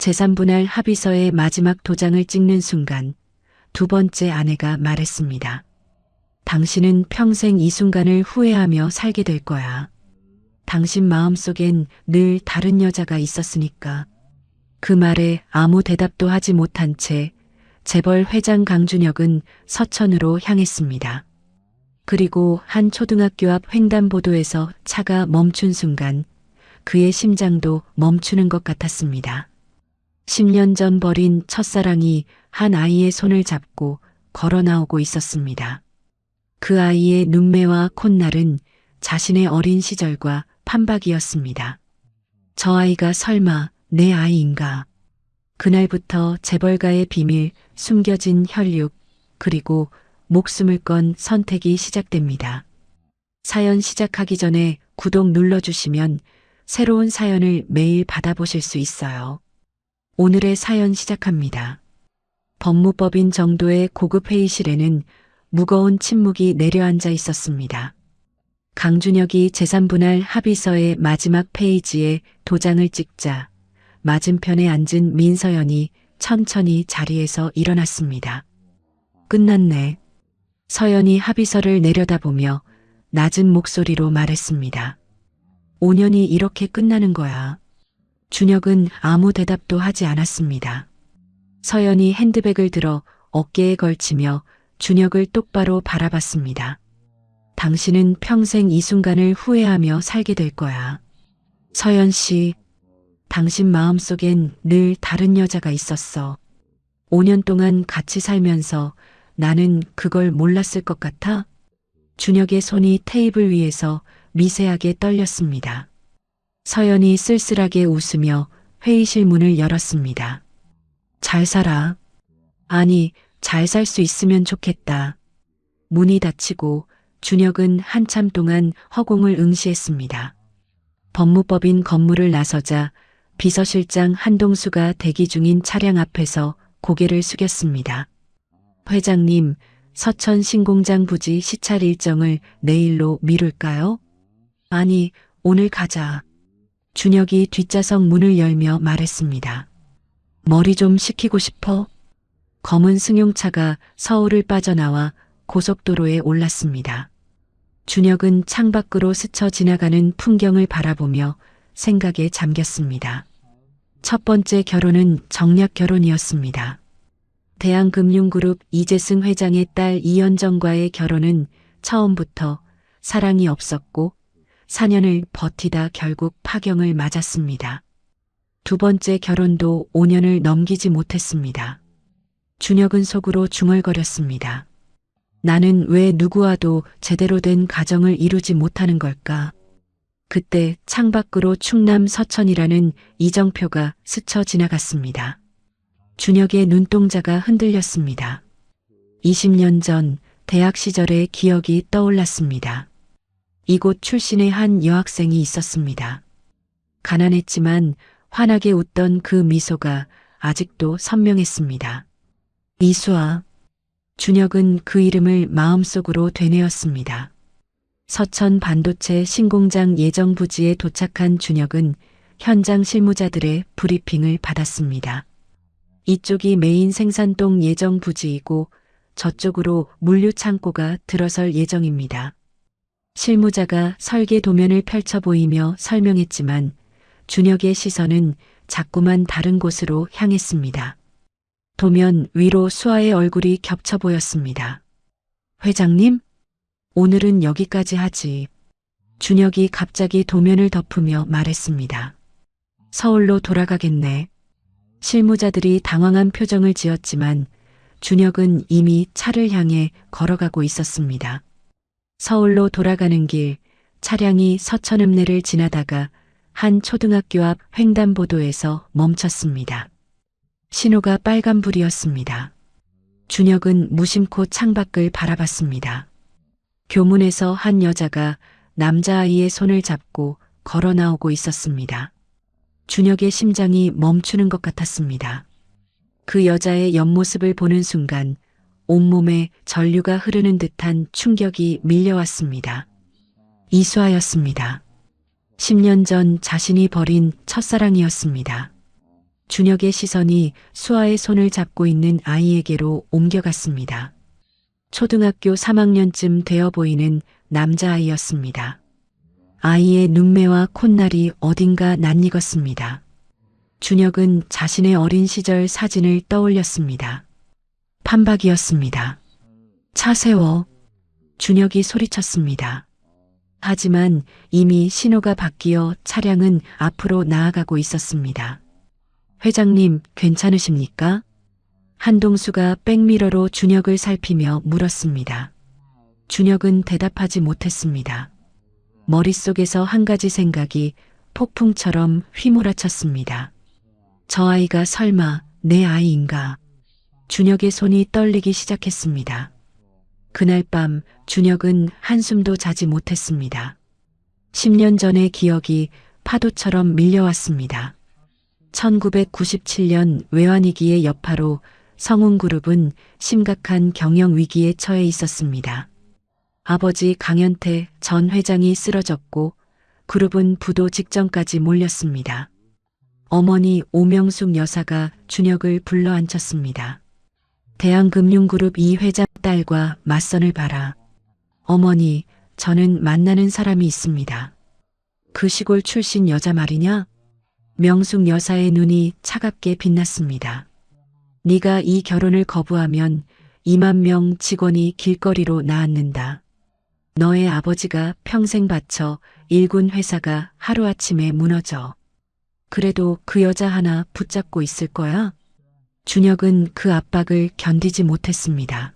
재산분할 합의서의 마지막 도장을 찍는 순간 두 번째 아내가 말했습니다. 당신은 평생 이 순간을 후회하며 살게 될 거야. 당신 마음속엔 늘 다른 여자가 있었으니까. 그 말에 아무 대답도 하지 못한 채 재벌 회장 강준혁은 서천으로 향했습니다. 그리고 한 초등학교 앞 횡단보도에서 차가 멈춘 순간 그의 심장도 멈추는 것 같았습니다. 10년 전 버린 첫사랑이 한 아이의 손을 잡고 걸어 나오고 있었습니다. 그 아이의 눈매와 콧날은 자신의 어린 시절과 판박이었습니다. 저 아이가 설마 내 아이인가? 그날부터 재벌가의 비밀, 숨겨진 혈육, 그리고 목숨을 건 선택이 시작됩니다. 사연 시작하기 전에 구독 눌러주시면 새로운 사연을 매일 받아보실 수 있어요. 오늘의 사연 시작합니다. 법무법인 정도의 고급 회의실에는 무거운 침묵이 내려앉아 있었습니다. 강준혁이 재산분할 합의서의 마지막 페이지에 도장을 찍자 맞은편에 앉은 민서연이 천천히 자리에서 일어났습니다. 끝났네. 서연이 합의서를 내려다보며 낮은 목소리로 말했습니다. 5년이 이렇게 끝나는 거야. 준혁은 아무 대답도 하지 않았습니다. 서연이 핸드백을 들어 어깨에 걸치며 준혁을 똑바로 바라봤습니다. 당신은 평생 이 순간을 후회하며 살게 될 거야. 서연 씨, 당신 마음속엔 늘 다른 여자가 있었어. 5년 동안 같이 살면서 나는 그걸 몰랐을 것 같아? 준혁의 손이 테이블 위에서 미세하게 떨렸습니다. 서연이 쓸쓸하게 웃으며 회의실 문을 열었습니다. 잘 살아. 아니, 잘 살 수 있으면 좋겠다. 문이 닫히고 준혁은 한참 동안 허공을 응시했습니다. 법무법인 건물을 나서자 비서실장 한동수가 대기 중인 차량 앞에서 고개를 숙였습니다. 회장님, 서천 신공장 부지 시찰 일정을 내일로 미룰까요? 아니, 오늘 가자. 준혁이 뒷좌석 문을 열며 말했습니다. 머리 좀 식히고 싶어? 검은 승용차가 서울을 빠져나와 고속도로에 올랐습니다. 준혁은 창밖으로 스쳐 지나가는 풍경을 바라보며 생각에 잠겼습니다. 첫 번째 결혼은 정략 결혼이었습니다. 대한금융그룹 이재승 회장의 딸 이현정과의 결혼은 처음부터 사랑이 없었고 4년을 버티다 결국 파경을 맞았습니다. 두 번째 결혼도 5년을 넘기지 못했습니다. 준혁은 속으로 중얼거렸습니다. 나는 왜 누구와도 제대로 된 가정을 이루지 못하는 걸까? 그때 창밖으로 충남 서천이라는 이정표가 스쳐 지나갔습니다. 준혁의 눈동자가 흔들렸습니다. 20년 전 대학 시절의 기억이 떠올랐습니다. 이곳 출신의 한 여학생이 있었습니다. 가난했지만 환하게 웃던 그 미소가 아직도 선명했습니다. 이수아. 준혁은 그 이름을 마음속으로 되뇌었습니다. 서천 반도체 신공장 예정 부지에 도착한 준혁은 현장 실무자들의 브리핑을 받았습니다. 이쪽이 메인 생산동 예정 부지이고 저쪽으로 물류 창고가 들어설 예정입니다. 실무자가 설계 도면을 펼쳐 보이며 설명했지만 준혁의 시선은 자꾸만 다른 곳으로 향했습니다. 도면 위로 수아의 얼굴이 겹쳐 보였습니다. 회장님? 오늘은 여기까지 하지. 준혁이 갑자기 도면을 덮으며 말했습니다. 서울로 돌아가겠네. 실무자들이 당황한 표정을 지었지만 준혁은 이미 차를 향해 걸어가고 있었습니다. 서울로 돌아가는 길, 차량이 서천읍내를 지나다가 한 초등학교 앞 횡단보도에서 멈췄습니다. 신호가 빨간불이었습니다. 준혁은 무심코 창밖을 바라봤습니다. 교문에서 한 여자가 남자아이의 손을 잡고 걸어 나오고 있었습니다. 준혁의 심장이 멈추는 것 같았습니다. 그 여자의 옆모습을 보는 순간 온몸에 전류가 흐르는 듯한 충격이 밀려왔습니다. 이수아였습니다. 10년 전 자신이 버린 첫사랑이었습니다. 준혁의 시선이 수아의 손을 잡고 있는 아이에게로 옮겨갔습니다. 초등학교 3학년쯤 되어 보이는 남자아이였습니다. 아이의 눈매와 콧날이 어딘가 낯익었습니다. 준혁은 자신의 어린 시절 사진을 떠올렸습니다. 판박이었습니다. 차 세워. 준혁이 소리쳤습니다. 하지만 이미 신호가 바뀌어 차량은 앞으로 나아가고 있었습니다. 회장님, 괜찮으십니까? 한동수가 백미러로 준혁을 살피며 물었습니다. 준혁은 대답하지 못했습니다. 머릿속에서 한 가지 생각이 폭풍처럼 휘몰아쳤습니다. 저 아이가 설마 내 아이인가? 준혁의 손이 떨리기 시작했습니다. 그날 밤 준혁은 한숨도 자지 못했습니다. 10년 전의 기억이 파도처럼 밀려왔습니다. 1997년 외환위기의 여파로 성운그룹은 심각한 경영 위기에 처해 있었습니다. 아버지 강현태 전 회장이 쓰러졌고 그룹은 부도 직전까지 몰렸습니다. 어머니 오명숙 여사가 준혁을 불러앉혔습니다. 대한금융그룹 이 회장 딸과 맞선을 봐라. 어머니, 저는 만나는 사람이 있습니다. 그 시골 출신 여자 말이냐? 명숙 여사의 눈이 차갑게 빛났습니다. 네가 이 결혼을 거부하면 2만 명 직원이 길거리로 나앉는다. 너의 아버지가 평생 바쳐 일군 회사가 하루아침에 무너져. 그래도 그 여자 하나 붙잡고 있을 거야? 준혁은 그 압박을 견디지 못했습니다.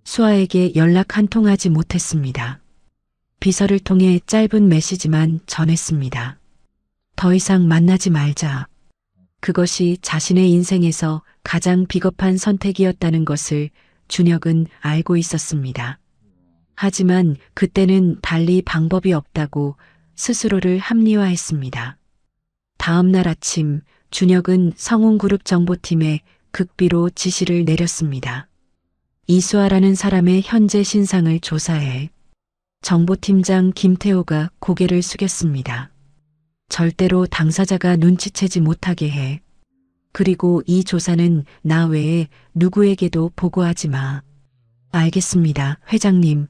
수아에게 연락 한 통 하지 못했습니다. 비서를 통해 짧은 메시지만 전했습니다. 더 이상 만나지 말자. 그것이 자신의 인생에서 가장 비겁한 선택이었다는 것을 준혁은 알고 있었습니다. 하지만 그때는 달리 방법이 없다고 스스로를 합리화했습니다. 다음 날 아침 준혁은 성운그룹 정보팀에 극비로 지시를 내렸습니다. 이수아라는 사람의 현재 신상을 조사해. 정보팀장 김태호가 고개를 숙였습니다. 절대로 당사자가 눈치채지 못하게 해. 그리고 이 조사는 나 외에 누구에게도 보고하지 마. 알겠습니다, 회장님.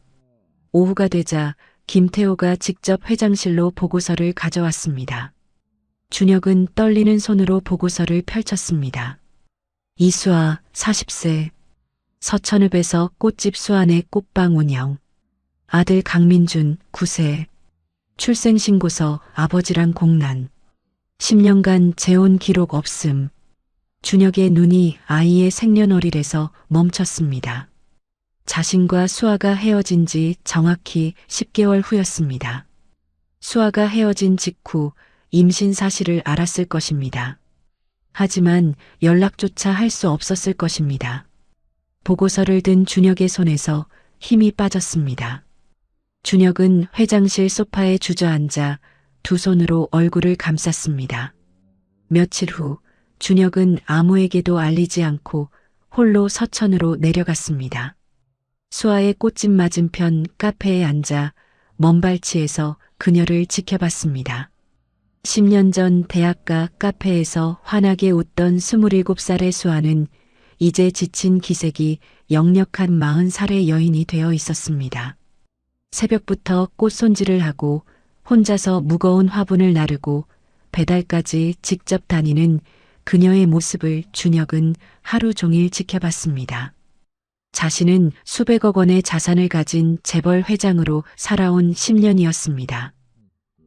오후가 되자 김태호가 직접 회장실로 보고서를 가져왔습니다. 준혁은 떨리는 손으로 보고서를 펼쳤습니다. 이수아 40세. 서천읍에서 꽃집 수안의 꽃방 운영. 아들 강민준 9세. 출생신고서 아버지랑 공란. 10년간 재혼 기록 없음. 준혁의 눈이 아이의 생년월일에서 멈췄습니다. 자신과 수아가 헤어진 지 정확히 10개월 후였습니다. 수아가 헤어진 직후 임신 사실을 알았을 것입니다. 하지만 연락조차 할 수 없었을 것입니다. 보고서를 든 준혁의 손에서 힘이 빠졌습니다. 준혁은 회장실 소파에 주저앉아 두 손으로 얼굴을 감쌌습니다. 며칠 후 준혁은 아무에게도 알리지 않고 홀로 서천으로 내려갔습니다. 수아의 꽃집 맞은편 카페에 앉아 먼발치에서 그녀를 지켜봤습니다. 10년 전 대학가 카페에서 환하게 웃던 27살의 수아는 이제 지친 기색이 역력한 40살의 여인이 되어 있었습니다. 새벽부터 꽃 손질을 하고 혼자서 무거운 화분을 나르고 배달까지 직접 다니는 그녀의 모습을 준혁은 하루 종일 지켜봤습니다. 자신은 수백억 원의 자산을 가진 재벌 회장으로 살아온 10년이었습니다.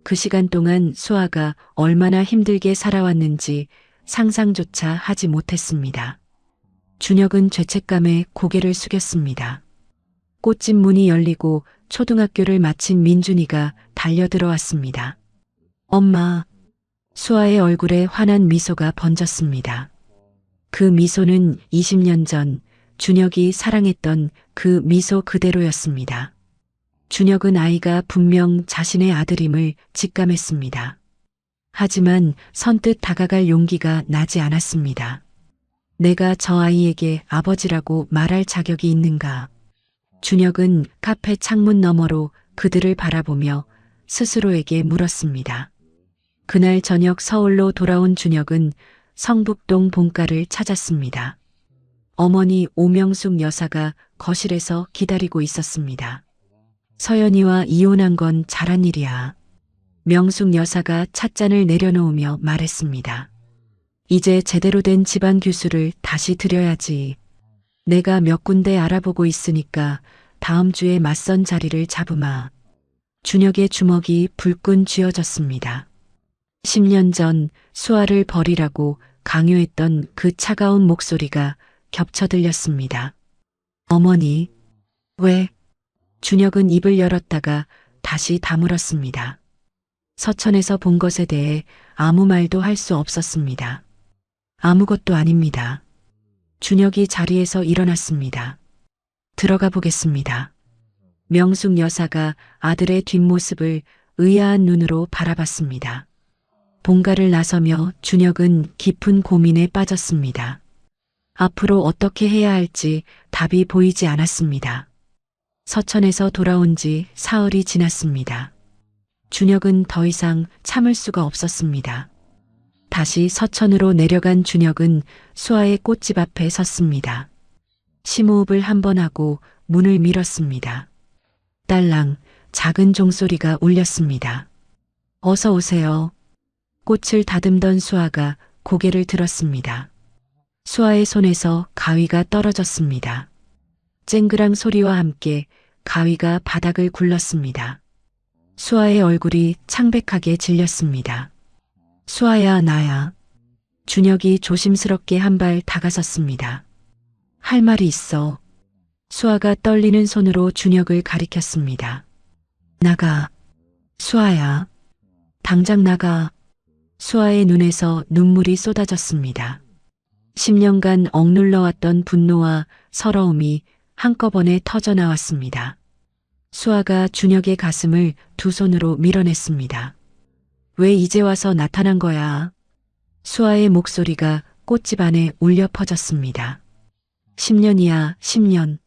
그 시간 동안 수아가 얼마나 힘들게 살아왔는지 상상조차 하지 못했습니다. 준혁은 죄책감에 고개를 숙였습니다. 꽃집 문이 열리고 초등학교를 마친 민준이가 달려들어왔습니다. 엄마. 수아의 얼굴에 환한 미소가 번졌습니다. 그 미소는 20년 전 준혁이 사랑했던 그 미소 그대로였습니다. 준혁은 아이가 분명 자신의 아들임을 직감했습니다. 하지만 선뜻 다가갈 용기가 나지 않았습니다. 내가 저 아이에게 아버지라고 말할 자격이 있는가? 준혁은 카페 창문 너머로 그들을 바라보며 스스로에게 물었습니다. 그날 저녁 서울로 돌아온 준혁은 성북동 본가를 찾았습니다. 어머니 오명숙 여사가 거실에서 기다리고 있었습니다. 서연이와 이혼한 건 잘한 일이야. 명숙 여사가 찻잔을 내려놓으며 말했습니다. 이제 제대로 된 집안 규수를 다시 드려야지. 내가 몇 군데 알아보고 있으니까 다음 주에 맞선 자리를 잡으마. 준혁의 주먹이 불끈 쥐어졌습니다. 10년 전 수아를 버리라고 강요했던 그 차가운 목소리가 겹쳐 들렸습니다. 어머니, 왜? 준혁은 입을 열었다가 다시 다물었습니다. 서천에서 본 것에 대해 아무 말도 할 수 없었습니다. 아무것도 아닙니다. 준혁이 자리에서 일어났습니다. 들어가 보겠습니다. 명숙 여사가 아들의 뒷모습을 의아한 눈으로 바라봤습니다. 본가를 나서며 준혁은 깊은 고민에 빠졌습니다. 앞으로 어떻게 해야 할지 답이 보이지 않았습니다. 서천에서 돌아온 지 사흘이 지났습니다. 준혁은 더 이상 참을 수가 없었습니다. 다시 서천으로 내려간 준혁은 수아의 꽃집 앞에 섰습니다. 심호흡을 한 번 하고 문을 밀었습니다. 딸랑 작은 종소리가 울렸습니다. 어서 오세요. 꽃을 다듬던 수아가 고개를 들었습니다. 수아의 손에서 가위가 떨어졌습니다. 쨍그랑 소리와 함께 가위가 바닥을 굴렀습니다. 수아의 얼굴이 창백하게 질렸습니다. 수아야, 나야. 준혁이 조심스럽게 한 발 다가섰습니다. 할 말이 있어. 수아가 떨리는 손으로 준혁을 가리켰습니다. 나가. 수아야. 당장 나가. 수아의 눈에서 눈물이 쏟아졌습니다. 10년간 억눌러왔던 분노와 서러움이 한꺼번에 터져나왔습니다. 수아가 준혁의 가슴을 두 손으로 밀어냈습니다. 왜 이제 와서 나타난 거야? 수아의 목소리가 꽃집 안에 울려 퍼졌습니다. 10년이야, 10년.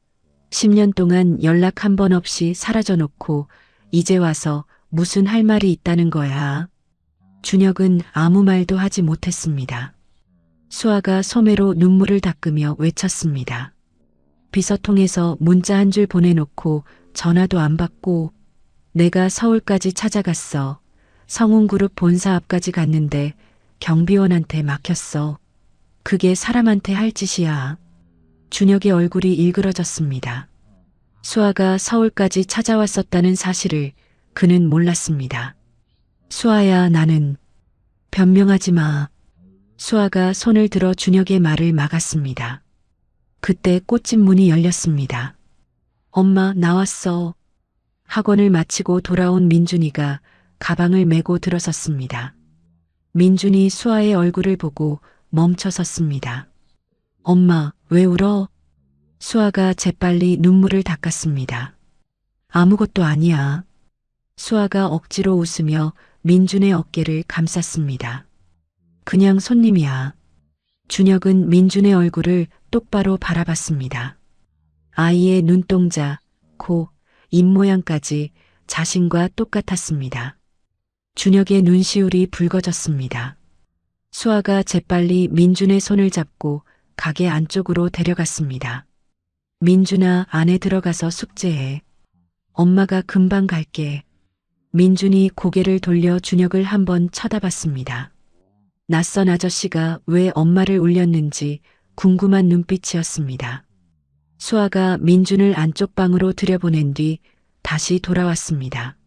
10년 동안 연락 한 번 없이 사라져 놓고 이제 와서 무슨 할 말이 있다는 거야. 준혁은 아무 말도 하지 못했습니다. 수아가 소매로 눈물을 닦으며 외쳤습니다. 비서통에서 문자 한 줄 보내놓고 전화도 안 받고 내가 서울까지 찾아갔어. 성운그룹 본사 앞까지 갔는데 경비원한테 막혔어. 그게 사람한테 할 짓이야. 준혁의 얼굴이 일그러졌습니다. 수아가 서울까지 찾아왔었다는 사실을 그는 몰랐습니다. 수아야, 나는. 변명하지 마. 수아가 손을 들어 준혁의 말을 막았습니다. 그때 꽃집 문이 열렸습니다. 엄마, 나왔어. 학원을 마치고 돌아온 민준이가 가방을 메고 들어섰습니다. 민준이 수아의 얼굴을 보고 멈춰 섰습니다. 엄마, 왜 울어? 수아가 재빨리 눈물을 닦았습니다. 아무것도 아니야. 수아가 억지로 웃으며 민준의 어깨를 감쌌습니다. 그냥 손님이야. 준혁은 민준의 얼굴을 똑바로 바라봤습니다. 아이의 눈동자, 코, 입모양까지 자신과 똑같았습니다. 준혁의 눈시울이 붉어졌습니다. 수아가 재빨리 민준의 손을 잡고 가게 안쪽으로 데려갔습니다. 민준아, 안에 들어가서 숙제해. 엄마가 금방 갈게. 민준이 고개를 돌려 준혁을 한번 쳐다봤습니다. 낯선 아저씨가 왜 엄마를 울렸는지 궁금한 눈빛이었습니다. 수아가 민준을 안쪽 방으로 들여보낸 뒤 다시 돌아왔습니다.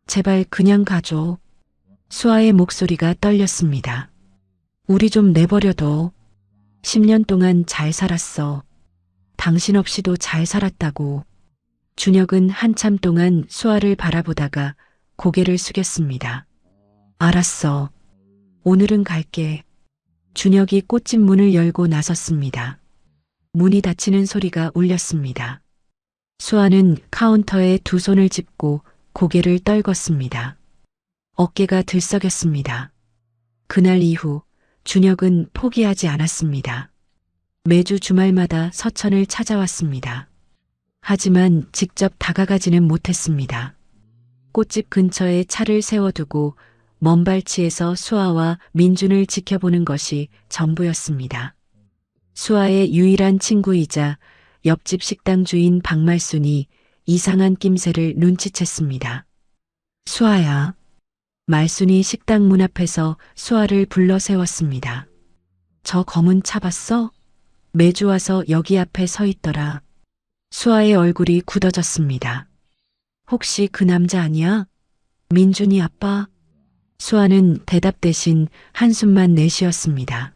제발 그냥 가줘. 수아의 목소리가 떨렸습니다. 우리 좀 내버려둬. 10년 동안 잘 살았어. 당신 없이도 잘 살았다고. 준혁은 한참 동안 수아를 바라보다가 고개를 숙였습니다. 알았어. 오늘은 갈게. 준혁이 꽃집 문을 열고 나섰습니다. 문이 닫히는 소리가 울렸습니다. 수아는 카운터에 두 손을 짚고 고개를 떨궜습니다. 어깨가 들썩였습니다. 그날 이후 준혁은 포기하지 않았습니다. 매주 주말마다 서천을 찾아왔습니다. 하지만 직접 다가가지는 못했습니다. 꽃집 근처에 차를 세워두고 먼 발치에서 수아와 민준을 지켜보는 것이 전부였습니다. 수아의 유일한 친구이자 옆집 식당 주인 박말순이 이상한 낌새를 눈치챘습니다. 수아야. 말순이 식당 문 앞에서 수아를 불러 세웠습니다. 저 검은 차 봤어? 매주 와서 여기 앞에 서 있더라. 수아의 얼굴이 굳어졌습니다. 혹시 그 남자 아니야? 민준이 아빠? 수아는 대답 대신 한숨만 내쉬었습니다.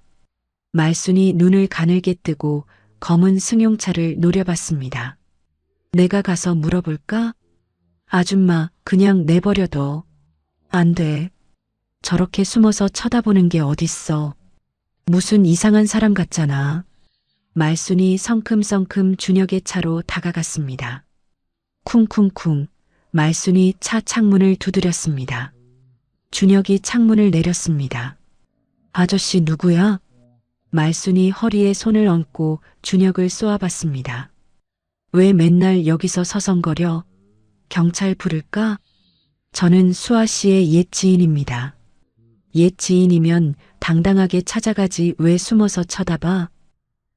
말순이 눈을 가늘게 뜨고 검은 승용차를 노려봤습니다. 내가 가서 물어볼까? 아줌마, 그냥 내버려둬. 안 돼. 저렇게 숨어서 쳐다보는 게 어딨어. 무슨 이상한 사람 같잖아. 말순이 성큼성큼 준혁의 차로 다가갔습니다. 쿵쿵쿵 말순이 차 창문을 두드렸습니다. 준혁이 창문을 내렸습니다. 아저씨 누구야? 말순이 허리에 손을 얹고 준혁을 쏘아봤습니다. 왜 맨날 여기서 서성거려? 경찰 부를까? 저는 수아 씨의 옛 지인입니다. 옛 지인이면 당당하게 찾아가지 왜 숨어서 쳐다봐?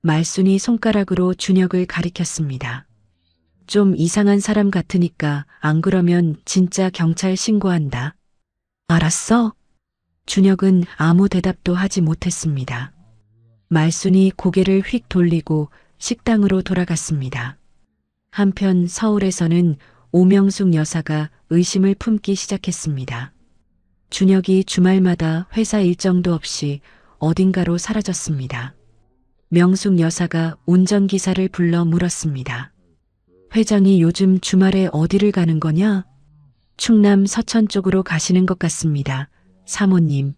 말순이 손가락으로 준혁을 가리켰습니다. 좀 이상한 사람 같으니까 안 그러면 진짜 경찰 신고한다. 알았어? 준혁은 아무 대답도 하지 못했습니다. 말순이 고개를 휙 돌리고 식당으로 돌아갔습니다. 한편 서울에서는 오명숙 여사가 의심을 품기 시작했습니다. 준혁이 주말마다 회사 일정도 없이 어딘가로 사라졌습니다. 명숙 여사가 운전기사를 불러 물었습니다. 회장이 요즘 주말에 어디를 가는 거냐? 충남 서천 쪽으로 가시는 것 같습니다. 사모님.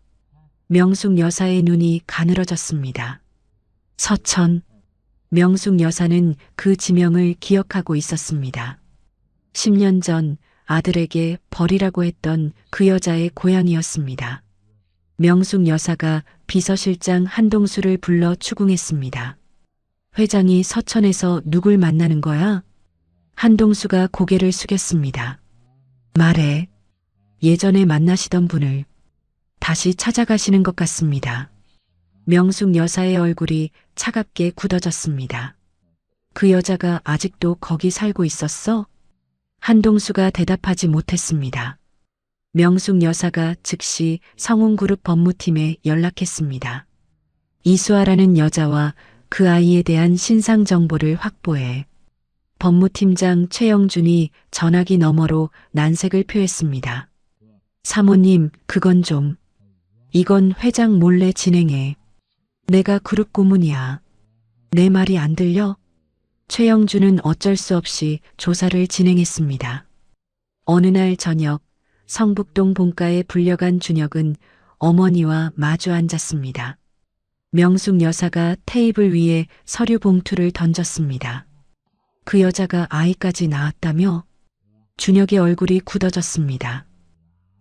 명숙 여사의 눈이 가늘어졌습니다. 서천. 명숙 여사는 그 지명을 기억하고 있었습니다. 10년 전 아들에게 벌이라고 했던 그 여자의 고향이었습니다. 명숙 여사가 비서실장 한동수를 불러 추궁했습니다. 회장이 서천에서 누굴 만나는 거야? 한동수가 고개를 숙였습니다. 말해. 예전에 만나시던 분을 다시 찾아가시는 것 같습니다. 명숙 여사의 얼굴이 차갑게 굳어졌습니다. 그 여자가 아직도 거기 살고 있었어? 한동수가 대답하지 못했습니다. 명숙 여사가 즉시 성운그룹 법무팀에 연락했습니다. 이수아라는 여자와 그 아이에 대한 신상 정보를 확보해. 법무팀장 최영준이 전화기 너머로 난색을 표했습니다. 사모님, 그건 좀. 이건 회장 몰래 진행해. 내가 그룹 고문이야. 내 말이 안 들려? 최영준은 어쩔 수 없이 조사를 진행했습니다. 어느 날 저녁 성북동 본가에 불려간 준혁은 어머니와 마주 앉았습니다. 명숙 여사가 테이블 위에 서류 봉투를 던졌습니다. 그 여자가 아이까지 낳았다며? 준혁의 얼굴이 굳어졌습니다.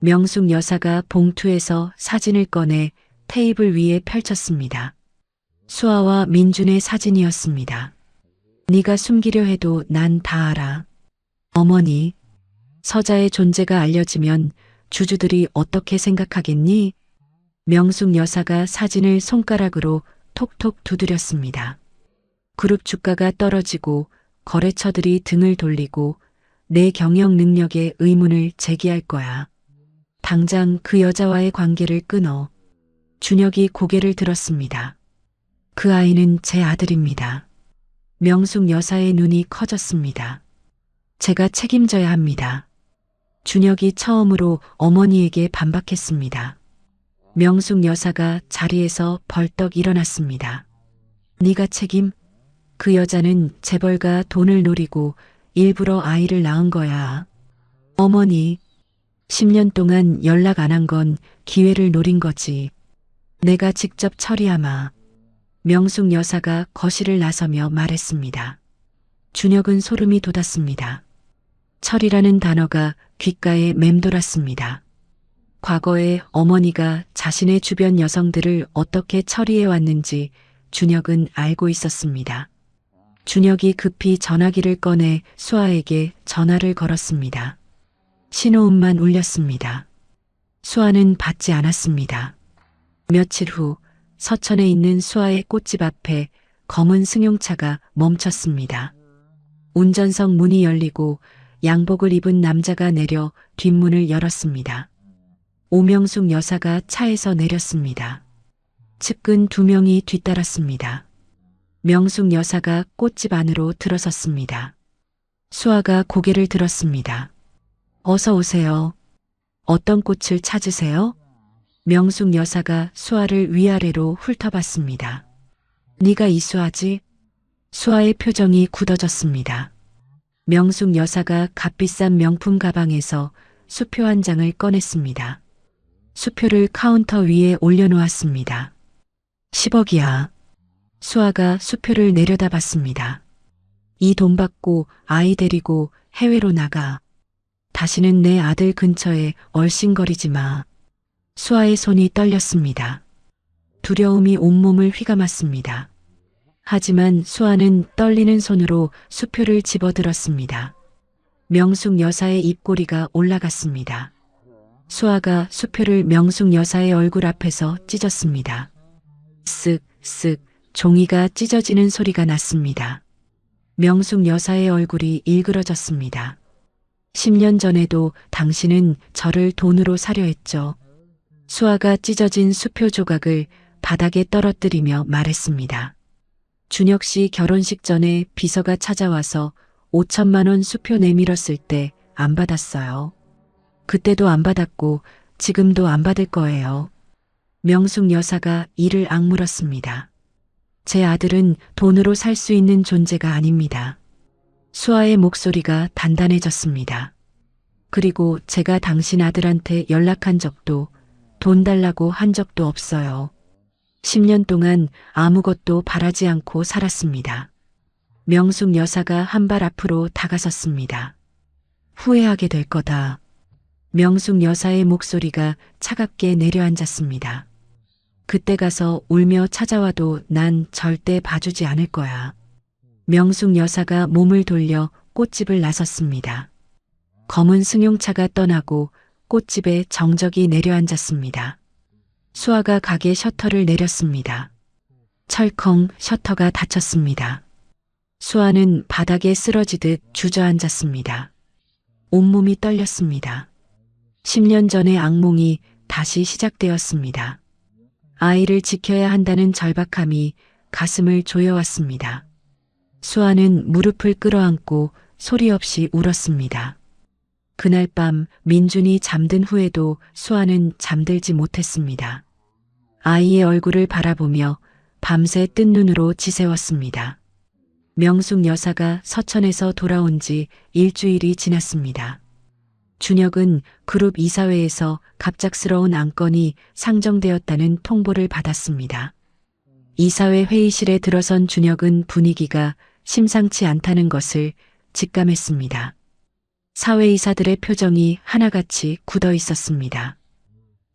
명숙 여사가 봉투에서 사진을 꺼내 테이블 위에 펼쳤습니다. 수아와 민준의 사진이었습니다. 네가 숨기려 해도 난 다 알아. 어머니, 서자의 존재가 알려지면 주주들이 어떻게 생각하겠니? 명숙 여사가 사진을 손가락으로 톡톡 두드렸습니다. 그룹 주가가 떨어지고 거래처들이 등을 돌리고 내 경영 능력에 의문을 제기할 거야. 당장 그 여자와의 관계를 끊어. 준혁이 고개를 들었습니다. 그 아이는 제 아들입니다. 명숙 여사의 눈이 커졌습니다. 제가 책임져야 합니다. 준혁이 처음으로 어머니에게 반박했습니다. 명숙 여사가 자리에서 벌떡 일어났습니다. 네가 책임? 그 여자는 재벌가 돈을 노리고 일부러 아이를 낳은 거야. 어머니, 10년 동안 연락 안 한 건 기회를 노린 거지. 내가 직접 처리하마. 명숙 여사가 거실을 나서며 말했습니다. 준혁은 소름이 돋았습니다. 철이라는 단어가 귓가에 맴돌았습니다. 과거에 어머니가 자신의 주변 여성들을 어떻게 처리해 왔는지 준혁은 알고 있었습니다. 준혁이 급히 전화기를 꺼내 수아에게 전화를 걸었습니다. 신호음만 울렸습니다. 수아는 받지 않았습니다. 며칠 후 서천에 있는 수아의 꽃집 앞에 검은 승용차가 멈췄습니다. 운전석 문이 열리고 양복을 입은 남자가 내려 뒷문을 열었습니다. 오명숙 여사가 차에서 내렸습니다. 측근 2명이 뒤따랐습니다. 명숙 여사가 꽃집 안으로 들어섰습니다. 수아가 고개를 들었습니다. 어서 오세요. 어떤 꽃을 찾으세요? 명숙 여사가 수아를 위아래로 훑어봤습니다. 네가 이 수아지? 수아의 표정이 굳어졌습니다. 명숙 여사가 값비싼 명품 가방에서 수표 한 장을 꺼냈습니다. 수표를 카운터 위에 올려놓았습니다. 10억이야. 수아가 수표를 내려다봤습니다. 이 돈 받고 아이 데리고 해외로 나가. 다시는 내 아들 근처에 얼씬거리지 마. 수아의 손이 떨렸습니다. 두려움이 온몸을 휘감았습니다. 하지만 수아는 떨리는 손으로 수표를 집어들었습니다. 명숙 여사의 입꼬리가 올라갔습니다. 수아가 수표를 명숙 여사의 얼굴 앞에서 찢었습니다. 쓱쓱 종이가 찢어지는 소리가 났습니다. 명숙 여사의 얼굴이 일그러졌습니다. 10년 전에도 당신은 저를 돈으로 사려 했죠. 수아가 찢어진 수표 조각을 바닥에 떨어뜨리며 말했습니다. 준혁 씨 결혼식 전에 비서가 찾아와서 5천만 원 수표 내밀었을 때 안 받았어요. 그때도 안 받았고 지금도 안 받을 거예요. 명숙 여사가 이를 악물었습니다. 제 아들은 돈으로 살 수 있는 존재가 아닙니다. 수아의 목소리가 단단해졌습니다. 그리고 제가 당신 아들한테 연락한 적도 돈 달라고 한 적도 없어요. 10년 동안 아무것도 바라지 않고 살았습니다. 명숙 여사가 한 발 앞으로 다가섰습니다. 후회하게 될 거다. 명숙 여사의 목소리가 차갑게 내려앉았습니다. 그때 가서 울며 찾아와도 난 절대 봐주지 않을 거야. 명숙 여사가 몸을 돌려 꽃집을 나섰습니다. 검은 승용차가 떠나고 꽃집에 정적이 내려앉았습니다. 수아가 가게 셔터를 내렸습니다. 철컹 셔터가 닫혔습니다. 수아는 바닥에 쓰러지듯 주저앉았습니다. 온몸이 떨렸습니다. 10년 전의 악몽이 다시 시작되었습니다. 아이를 지켜야 한다는 절박함이 가슴을 조여왔습니다. 수아는 무릎을 끌어안고 소리 없이 울었습니다. 그날 밤 민준이 잠든 후에도 수아는 잠들지 못했습니다. 아이의 얼굴을 바라보며 밤새 뜬 눈으로 지새웠습니다. 명숙 여사가 서천에서 돌아온 지 일주일이 지났습니다. 준혁은 그룹 이사회에서 갑작스러운 안건이 상정되었다는 통보를 받았습니다. 이사회 회의실에 들어선 준혁은 분위기가 심상치 않다는 것을 직감했습니다. 사회이사들의 표정이 하나같이 굳어 있었습니다.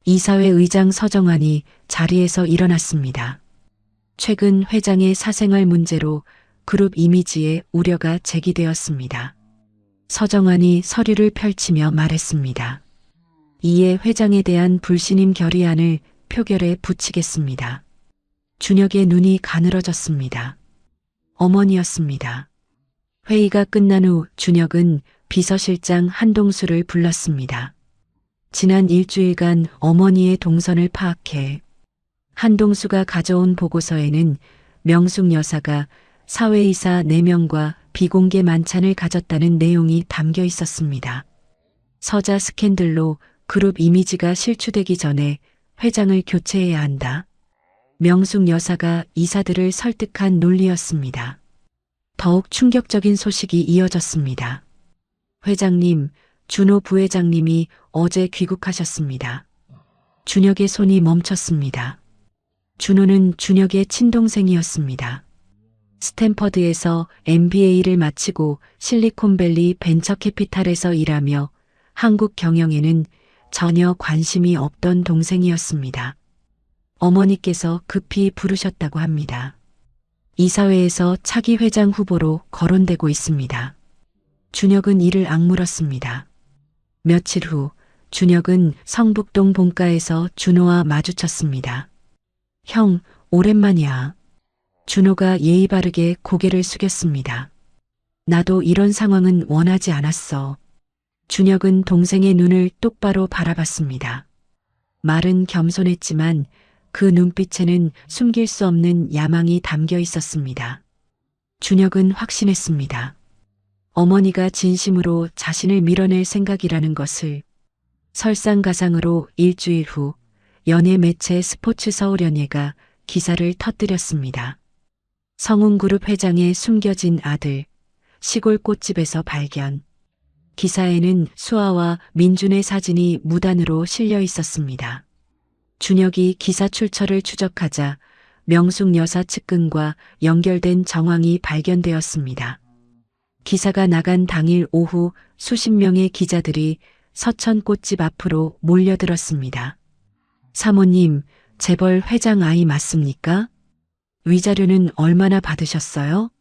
이사회 의장 서정환이 자리에서 일어났습니다. 최근 회장의 사생활 문제로 그룹 이미지에 우려가 제기되었습니다. 서정환이 서류를 펼치며 말했습니다. 이에 회장에 대한 불신임 결의안을 표결에 붙이겠습니다. 준혁의 눈이 가늘어졌습니다. 어머니였습니다. 회의가 끝난 후 준혁은 비서실장 한동수를 불렀습니다. 지난 일주일간 어머니의 동선을 파악해 한동수가 가져온 보고서에는 명숙 여사가 사회이사 4명과 비공개 만찬을 가졌다는 내용이 담겨 있었습니다. 서자 스캔들로 그룹 이미지가 실추되기 전에 회장을 교체해야 한다. 명숙 여사가 이사들을 설득한 논리였습니다. 더욱 충격적인 소식이 이어졌습니다. 회장님, 준호 부회장님이 어제 귀국하셨습니다. 준혁의 손이 멈췄습니다. 준호는 준혁의 친동생이었습니다. 스탠퍼드에서 MBA를 마치고 실리콘밸리 벤처캐피탈에서 일하며 한국 경영에는 전혀 관심이 없던 동생이었습니다. 어머니께서 급히 부르셨다고 합니다. 이사회에서 차기 회장 후보로 거론되고 있습니다. 준혁은 이를 악물었습니다. 며칠 후 준혁은 성북동 본가에서 준호와 마주쳤습니다. 형, 오랜만이야. 준호가 예의 바르게 고개를 숙였습니다. 나도 이런 상황은 원하지 않았어. 준혁은 동생의 눈을 똑바로 바라봤습니다. 말은 겸손했지만 그 눈빛에는 숨길 수 없는 야망이 담겨 있었습니다. 준혁은 확신했습니다. 어머니가 진심으로 자신을 밀어낼 생각이라는 것을. 설상가상으로 일주일 후 연예 매체 스포츠 서울연예가 기사를 터뜨렸습니다. 성운그룹 회장의 숨겨진 아들, 시골 꽃집에서 발견. 기사에는 수아와 민준의 사진이 무단으로 실려 있었습니다. 준혁이 기사 출처를 추적하자 명숙 여사 측근과 연결된 정황이 발견되었습니다. 기사가 나간 당일 오후 수십 명의 기자들이 서천 꽃집 앞으로 몰려들었습니다. 사모님, 재벌 회장 아이 맞습니까? 위자료는 얼마나 받으셨어요?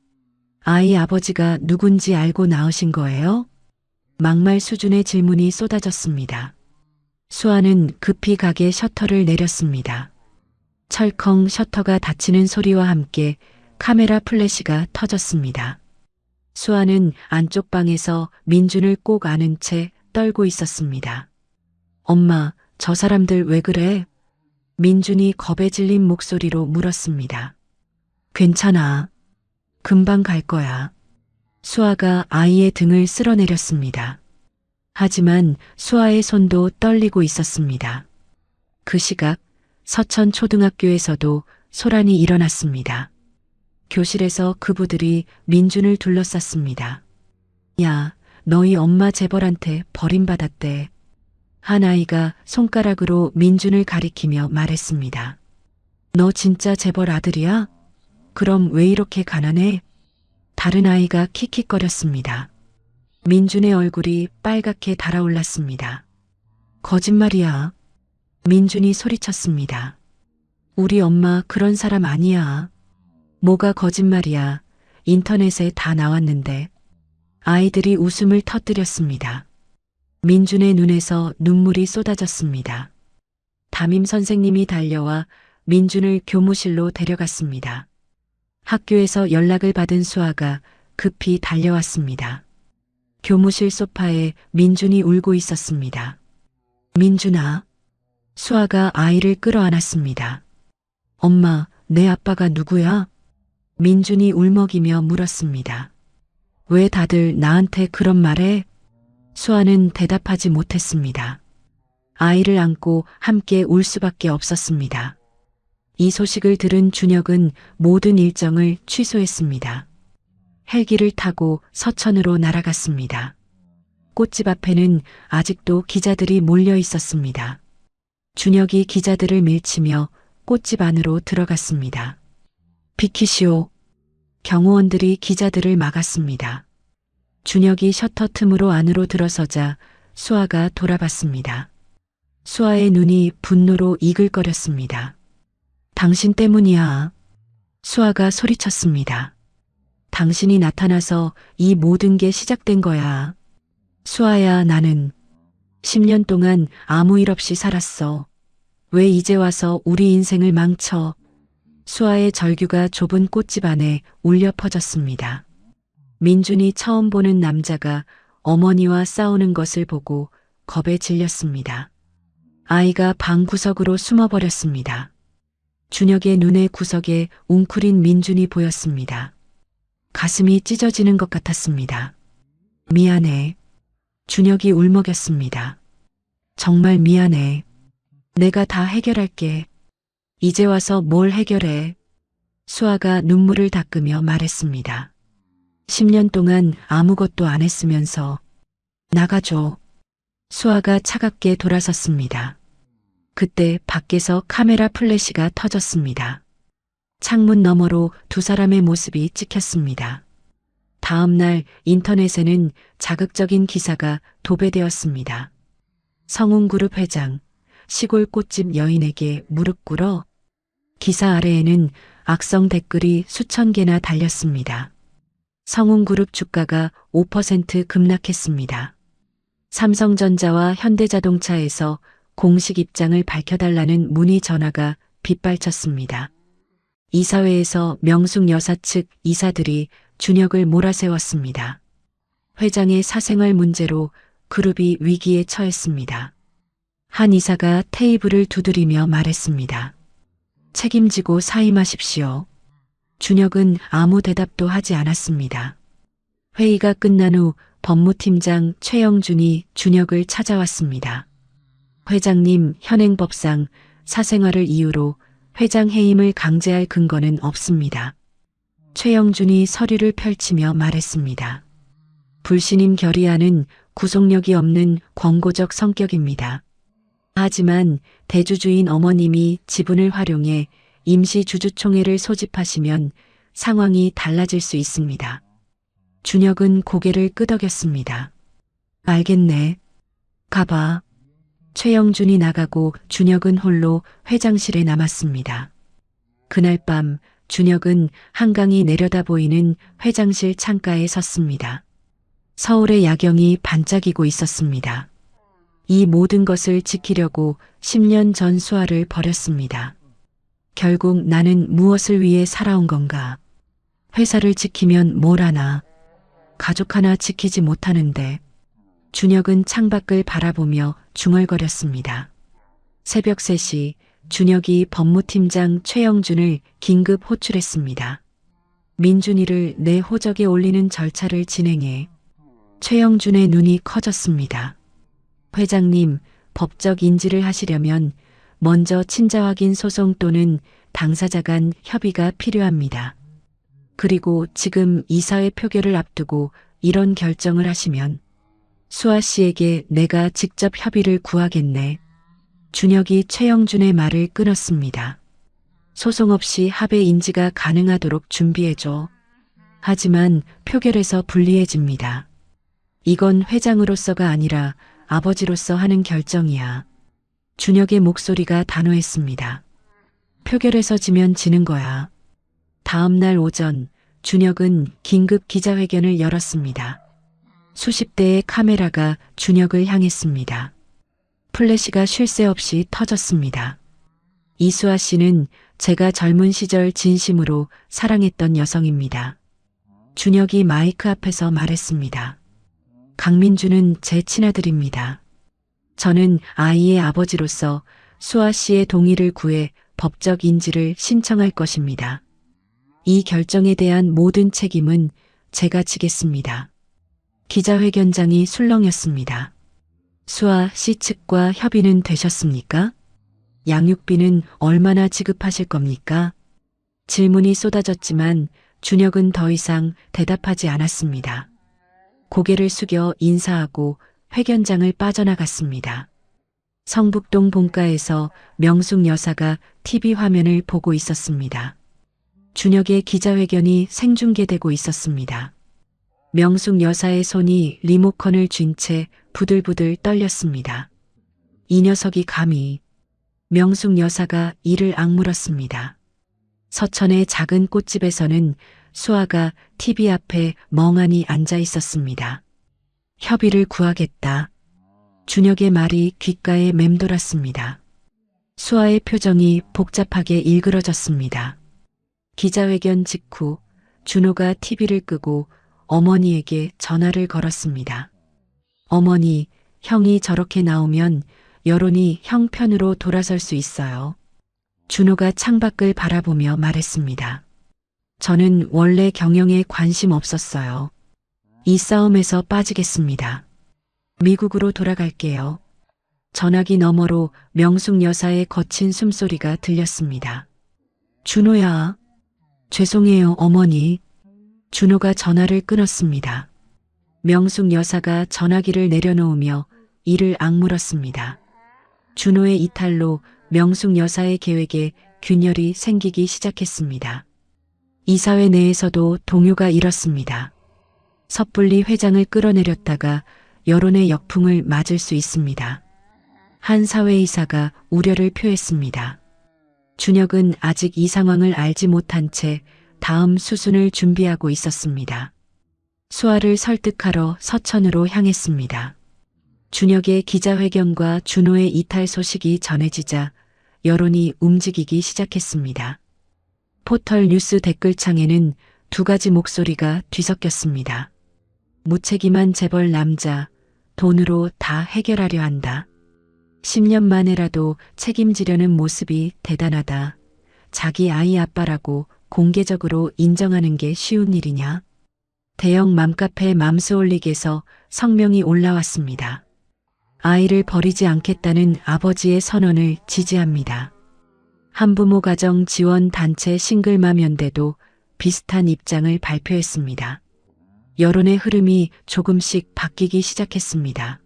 아이 아버지가 누군지 알고 낳으신 거예요? 막말 수준의 질문이 쏟아졌습니다. 수아는 급히 가게 셔터를 내렸습니다. 철컹 셔터가 닫히는 소리와 함께 카메라 플래시가 터졌습니다. 수아는 안쪽 방에서 민준을 꼭 안은 채 떨고 있었습니다. 엄마, 저 사람들 왜 그래? 민준이 겁에 질린 목소리로 물었습니다. 괜찮아. 금방 갈 거야. 수아가 아이의 등을 쓸어내렸습니다. 하지만 수아의 손도 떨리고 있었습니다. 그 시각 서천 초등학교에서도 소란이 일어났습니다. 교실에서 그부들이 민준을 둘러쌌습니다. 야, 너희 엄마 재벌한테 버림받았대. 한 아이가 손가락으로 민준을 가리키며 말했습니다. 너 진짜 재벌 아들이야? 그럼 왜 이렇게 가난해? 다른 아이가 킥킥거렸습니다. 민준의 얼굴이 빨갛게 달아올랐습니다. 거짓말이야. 민준이 소리쳤습니다. 우리 엄마 그런 사람 아니야. 뭐가 거짓말이야. 인터넷에 다 나왔는데. 아이들이 웃음을 터뜨렸습니다. 민준의 눈에서 눈물이 쏟아졌습니다. 담임 선생님이 달려와 민준을 교무실로 데려갔습니다. 학교에서 연락을 받은 수아가 급히 달려왔습니다. 교무실 소파에 민준이 울고 있었습니다. 민준아. 수아가 아이를 끌어안았습니다. 엄마, 내 아빠가 누구야? 민준이 울먹이며 물었습니다. 왜 다들 나한테 그런 말해? 수아는 대답하지 못했습니다. 아이를 안고 함께 울 수밖에 없었습니다. 이 소식을 들은 준혁은 모든 일정을 취소했습니다. 헬기를 타고 서천으로 날아갔습니다. 꽃집 앞에는 아직도 기자들이 몰려 있었습니다. 준혁이 기자들을 밀치며 꽃집 안으로 들어갔습니다. 비키시오. 경호원들이 기자들을 막았습니다. 준혁이 셔터 틈으로 안으로 들어서자 수아가 돌아봤습니다. 수아의 눈이 분노로 이글거렸습니다. 당신 때문이야. 수아가 소리쳤습니다. 당신이 나타나서 이 모든 게 시작된 거야. 수아야, 나는 10년 동안 아무 일 없이 살았어. 왜 이제 와서 우리 인생을 망쳐? 수아의 절규가 좁은 꽃집 안에 울려 퍼졌습니다. 민준이 처음 보는 남자가 어머니와 싸우는 것을 보고 겁에 질렸습니다. 아이가 방 구석으로 숨어버렸습니다. 준혁의 눈의 구석에 웅크린 민준이 보였습니다. 가슴이 찢어지는 것 같았습니다. 미안해. 준혁이 울먹였습니다. 정말 미안해. 내가 다 해결할게. 이제 와서 뭘 해결해? 수아가 눈물을 닦으며 말했습니다. 10년 동안 아무것도 안 했으면서. 나가줘. 수아가 차갑게 돌아섰습니다. 그때 밖에서 카메라 플래시가 터졌습니다. 창문 너머로 두 사람의 모습이 찍혔습니다. 다음 날 인터넷에는 자극적인 기사가 도배되었습니다. 성운그룹 회장, 시골 꽃집 여인에게 무릎 꿇어. 기사 아래에는 악성 댓글이 수천 개나 달렸습니다. 성운그룹 주가가 5% 급락했습니다. 삼성전자와 현대자동차에서 공식 입장을 밝혀달라는 문의 전화가 빗발쳤습니다. 이사회에서 명숙 여사 측 이사들이 준혁을 몰아세웠습니다. 회장의 사생활 문제로 그룹이 위기에 처했습니다. 한 이사가 테이블을 두드리며 말했습니다. 책임지고 사임하십시오. 준혁은 아무 대답도 하지 않았습니다. 회의가 끝난 후 법무팀장 최영준이 준혁을 찾아왔습니다. 회장님, 현행법상 사생활을 이유로 회장 해임을 강제할 근거는 없습니다. 최영준이 서류를 펼치며 말했습니다. 불신임 결의안은 구속력이 없는 권고적 성격입니다. 하지만 대주주인 어머님이 지분을 활용해 임시 주주총회를 소집하시면 상황이 달라질 수 있습니다. 준혁은 고개를 끄덕였습니다. 알겠네. 가봐. 최영준이 나가고 준혁은 홀로 회장실에 남았습니다. 그날 밤 준혁은 한강이 내려다 보이는 회장실 창가에 섰습니다. 서울의 야경이 반짝이고 있었습니다. 이 모든 것을 지키려고 10년 전 수아를 버렸습니다. 결국 나는 무엇을 위해 살아온 건가? 회사를 지키면 뭘 하나? 가족 하나 지키지 못하는데. 준혁은 창밖을 바라보며 중얼거렸습니다. 새벽 3시 준혁이 법무팀장 최영준을 긴급 호출했습니다. 민준이를 내 호적에 올리는 절차를 진행해. 최영준의 눈이 커졌습니다. 회장님, 법적 인지를 하시려면 먼저 친자 확인 소송 또는 당사자 간 협의가 필요합니다. 그리고 지금 이사회 표결을 앞두고 이런 결정을 하시면 수아 씨에게 내가 직접 협의를 구하겠네. 준혁이 최영준의 말을 끊었습니다. 소송 없이 합의 인지가 가능하도록 준비해줘. 하지만 표결에서 불리해집니다. 이건 회장으로서가 아니라 아버지로서 하는 결정이야. 준혁의 목소리가 단호했습니다. 표결에서 지면 지는 거야. 다음 날 오전 준혁은 긴급 기자회견을 열었습니다. 수십 대의 카메라가 준혁을 향했습니다. 플래시가 쉴 새 없이 터졌습니다. 이수아 씨는 제가 젊은 시절 진심으로 사랑했던 여성입니다. 준혁이 마이크 앞에서 말했습니다. 강민주는 제 친아들입니다. 저는 아이의 아버지로서 수아 씨의 동의를 구해 법적 인지를 신청할 것입니다. 이 결정에 대한 모든 책임은 제가 지겠습니다. 기자회견장이 술렁였습니다. 수아 씨 측과 협의는 되셨습니까? 양육비는 얼마나 지급하실 겁니까? 질문이 쏟아졌지만 준혁은 더 이상 대답하지 않았습니다. 고개를 숙여 인사하고 회견장을 빠져나갔습니다. 성북동 본가에서 명숙 여사가 TV 화면을 보고 있었습니다. 준혁의 기자회견이 생중계되고 있었습니다. 명숙 여사의 손이 리모컨을 쥔 채 부들부들 떨렸습니다. 이 녀석이 감히. 명숙 여사가 이를 악물었습니다. 서천의 작은 꽃집에서는 수아가 TV 앞에 멍하니 앉아 있었습니다. 협의를 구하겠다. 준혁의 말이 귓가에 맴돌았습니다. 수아의 표정이 복잡하게 일그러졌습니다. 기자회견 직후 준호가 TV를 끄고 어머니에게 전화를 걸었습니다. 어머니, 형이 저렇게 나오면 여론이 형 편으로 돌아설 수 있어요. 준호가 창밖을 바라보며 말했습니다. 저는 원래 경영에 관심 없었어요. 이 싸움에서 빠지겠습니다. 미국으로 돌아갈게요. 전화기 너머로 명숙 여사의 거친 숨소리가 들렸습니다. 준호야. 죄송해요, 어머니. 준호가 전화를 끊었습니다. 명숙 여사가 전화기를 내려놓으며 이를 악물었습니다. 준호의 이탈로 명숙 여사의 계획에 균열이 생기기 시작했습니다. 이사회 내에서도 동요가 일었습니다. 섣불리 회장을 끌어내렸다가 여론의 역풍을 맞을 수 있습니다. 한 사회이사가 우려를 표했습니다. 준혁은 아직 이 상황을 알지 못한 채 다음 수순을 준비하고 있었습니다. 수아를 설득하러 서천으로 향했습니다. 준혁의 기자회견과 준호의 이탈 소식이 전해지자 여론이 움직이기 시작했습니다. 포털 뉴스 댓글창에는 두 가지 목소리가 뒤섞였습니다. 무책임한 재벌 남자, 돈으로 다 해결하려 한다. 10년 만에라도 책임지려는 모습이 대단하다. 자기 아이 아빠라고 공개적으로 인정하는 게 쉬운 일이냐? 대형 맘카페 맘스홀릭에서 성명이 올라왔습니다. 아이를 버리지 않겠다는 아버지의 선언을 지지합니다. 한부모 가정 지원 단체 싱글맘연대도 비슷한 입장을 발표했습니다. 여론의 흐름이 조금씩 바뀌기 시작했습니다.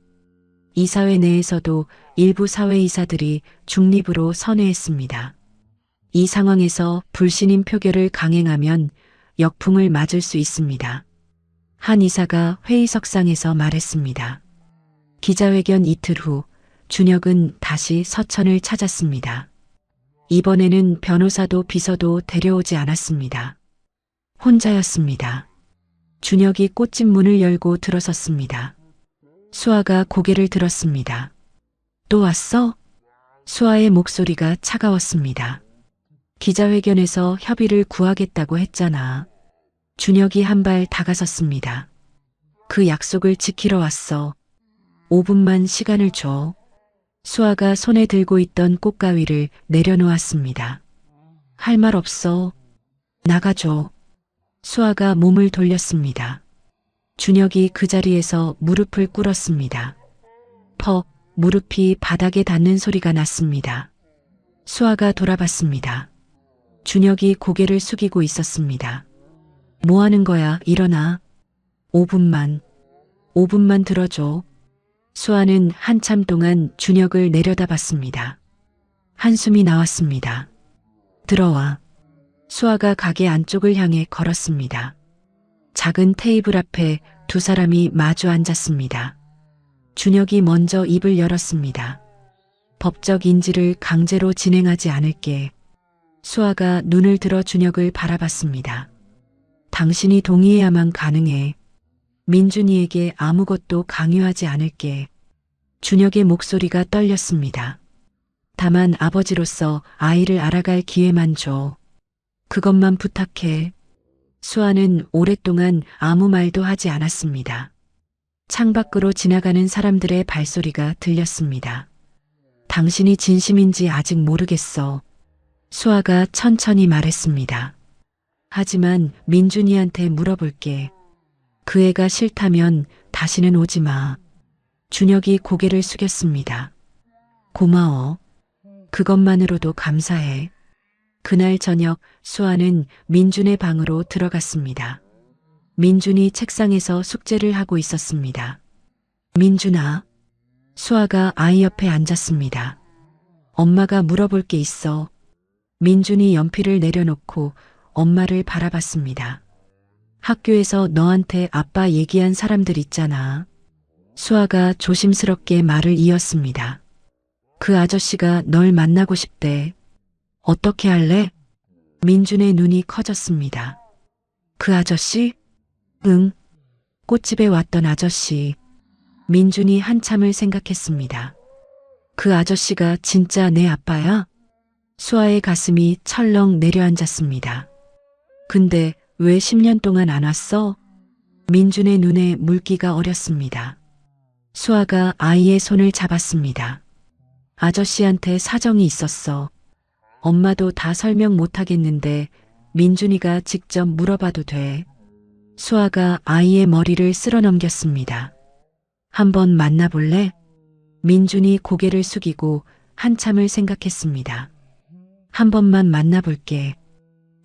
이사회 내에서도 일부 사회이사들이 중립으로 선회했습니다. 이 상황에서 불신임 표결을 강행하면 역풍을 맞을 수 있습니다. 한 이사가 회의석상에서 말했습니다. 기자회견 이틀 후 준혁은 다시 서천을 찾았습니다. 이번에는 변호사도 비서도 데려오지 않았습니다. 혼자였습니다. 준혁이 꽃집 문을 열고 들어섰습니다. 수아가 고개를 들었습니다. 또 왔어? 수아의 목소리가 차가웠습니다. 기자회견에서 협의를 구하겠다고 했잖아. 준혁이 한 발 다가섰습니다. 그 약속을 지키러 왔어. 5분만 시간을 줘. 수아가 손에 들고 있던 꽃가위를 내려놓았습니다. 할 말 없어. 나가줘. 수아가 몸을 돌렸습니다. 준혁이 그 자리에서 무릎을 꿇었습니다. 퍽, 무릎이 바닥에 닿는 소리가 났습니다. 수아가 돌아봤습니다. 준혁이 고개를 숙이고 있었습니다. 뭐 하는 거야? 일어나. 5분만 들어줘. 수아는 한참 동안 준혁을 내려다봤습니다. 한숨이 나왔습니다. 들어와. 수아가 가게 안쪽을 향해 걸었습니다. 작은 테이블 앞에 두 사람이 마주 앉았습니다. 준혁이 먼저 입을 열었습니다. 법적 인지를 강제로 진행하지 않을게. 수아가 눈을 들어 준혁을 바라봤습니다. 당신이 동의해야만 가능해. 민준이에게 아무것도 강요하지 않을게. 준혁의 목소리가 떨렸습니다. 다만 아버지로서 아이를 알아갈 기회만 줘. 그것만 부탁해. 수아는 오랫동안 아무 말도 하지 않았습니다. 창밖으로 지나가는 사람들의 발소리가 들렸습니다. 당신이 진심인지 아직 모르겠어. 수아가 천천히 말했습니다. 하지만 민준이한테 물어볼게. 그 애가 싫다면 다시는 오지 마. 준혁이 고개를 숙였습니다. 고마워. 그것만으로도 감사해. 그날 저녁 수아는 민준의 방으로 들어갔습니다. 민준이 책상에서 숙제를 하고 있었습니다. 민준아. 수아가 아이 옆에 앉았습니다. 엄마가 물어볼 게 있어. 민준이 연필을 내려놓고 엄마를 바라봤습니다. 학교에서 너한테 아빠 얘기한 사람들 있잖아. 수아가 조심스럽게 말을 이었습니다. 그 아저씨가 널 만나고 싶대. 어떻게 할래? 민준의 눈이 커졌습니다. 그 아저씨? 응. 꽃집에 왔던 아저씨. 민준이 한참을 생각했습니다. 그 아저씨가 진짜 내 아빠야? 수아의 가슴이 철렁 내려앉았습니다. 근데 왜 10년 동안 안 왔어? 민준의 눈에 물기가 어렸습니다. 수아가 아이의 손을 잡았습니다. 아저씨한테 사정이 있었어. 엄마도 다 설명 못하겠는데 민준이가 직접 물어봐도 돼. 수아가 아이의 머리를 쓸어넘겼습니다. 한번 만나볼래? 민준이 고개를 숙이고 한참을 생각했습니다. 한 번만 만나볼게.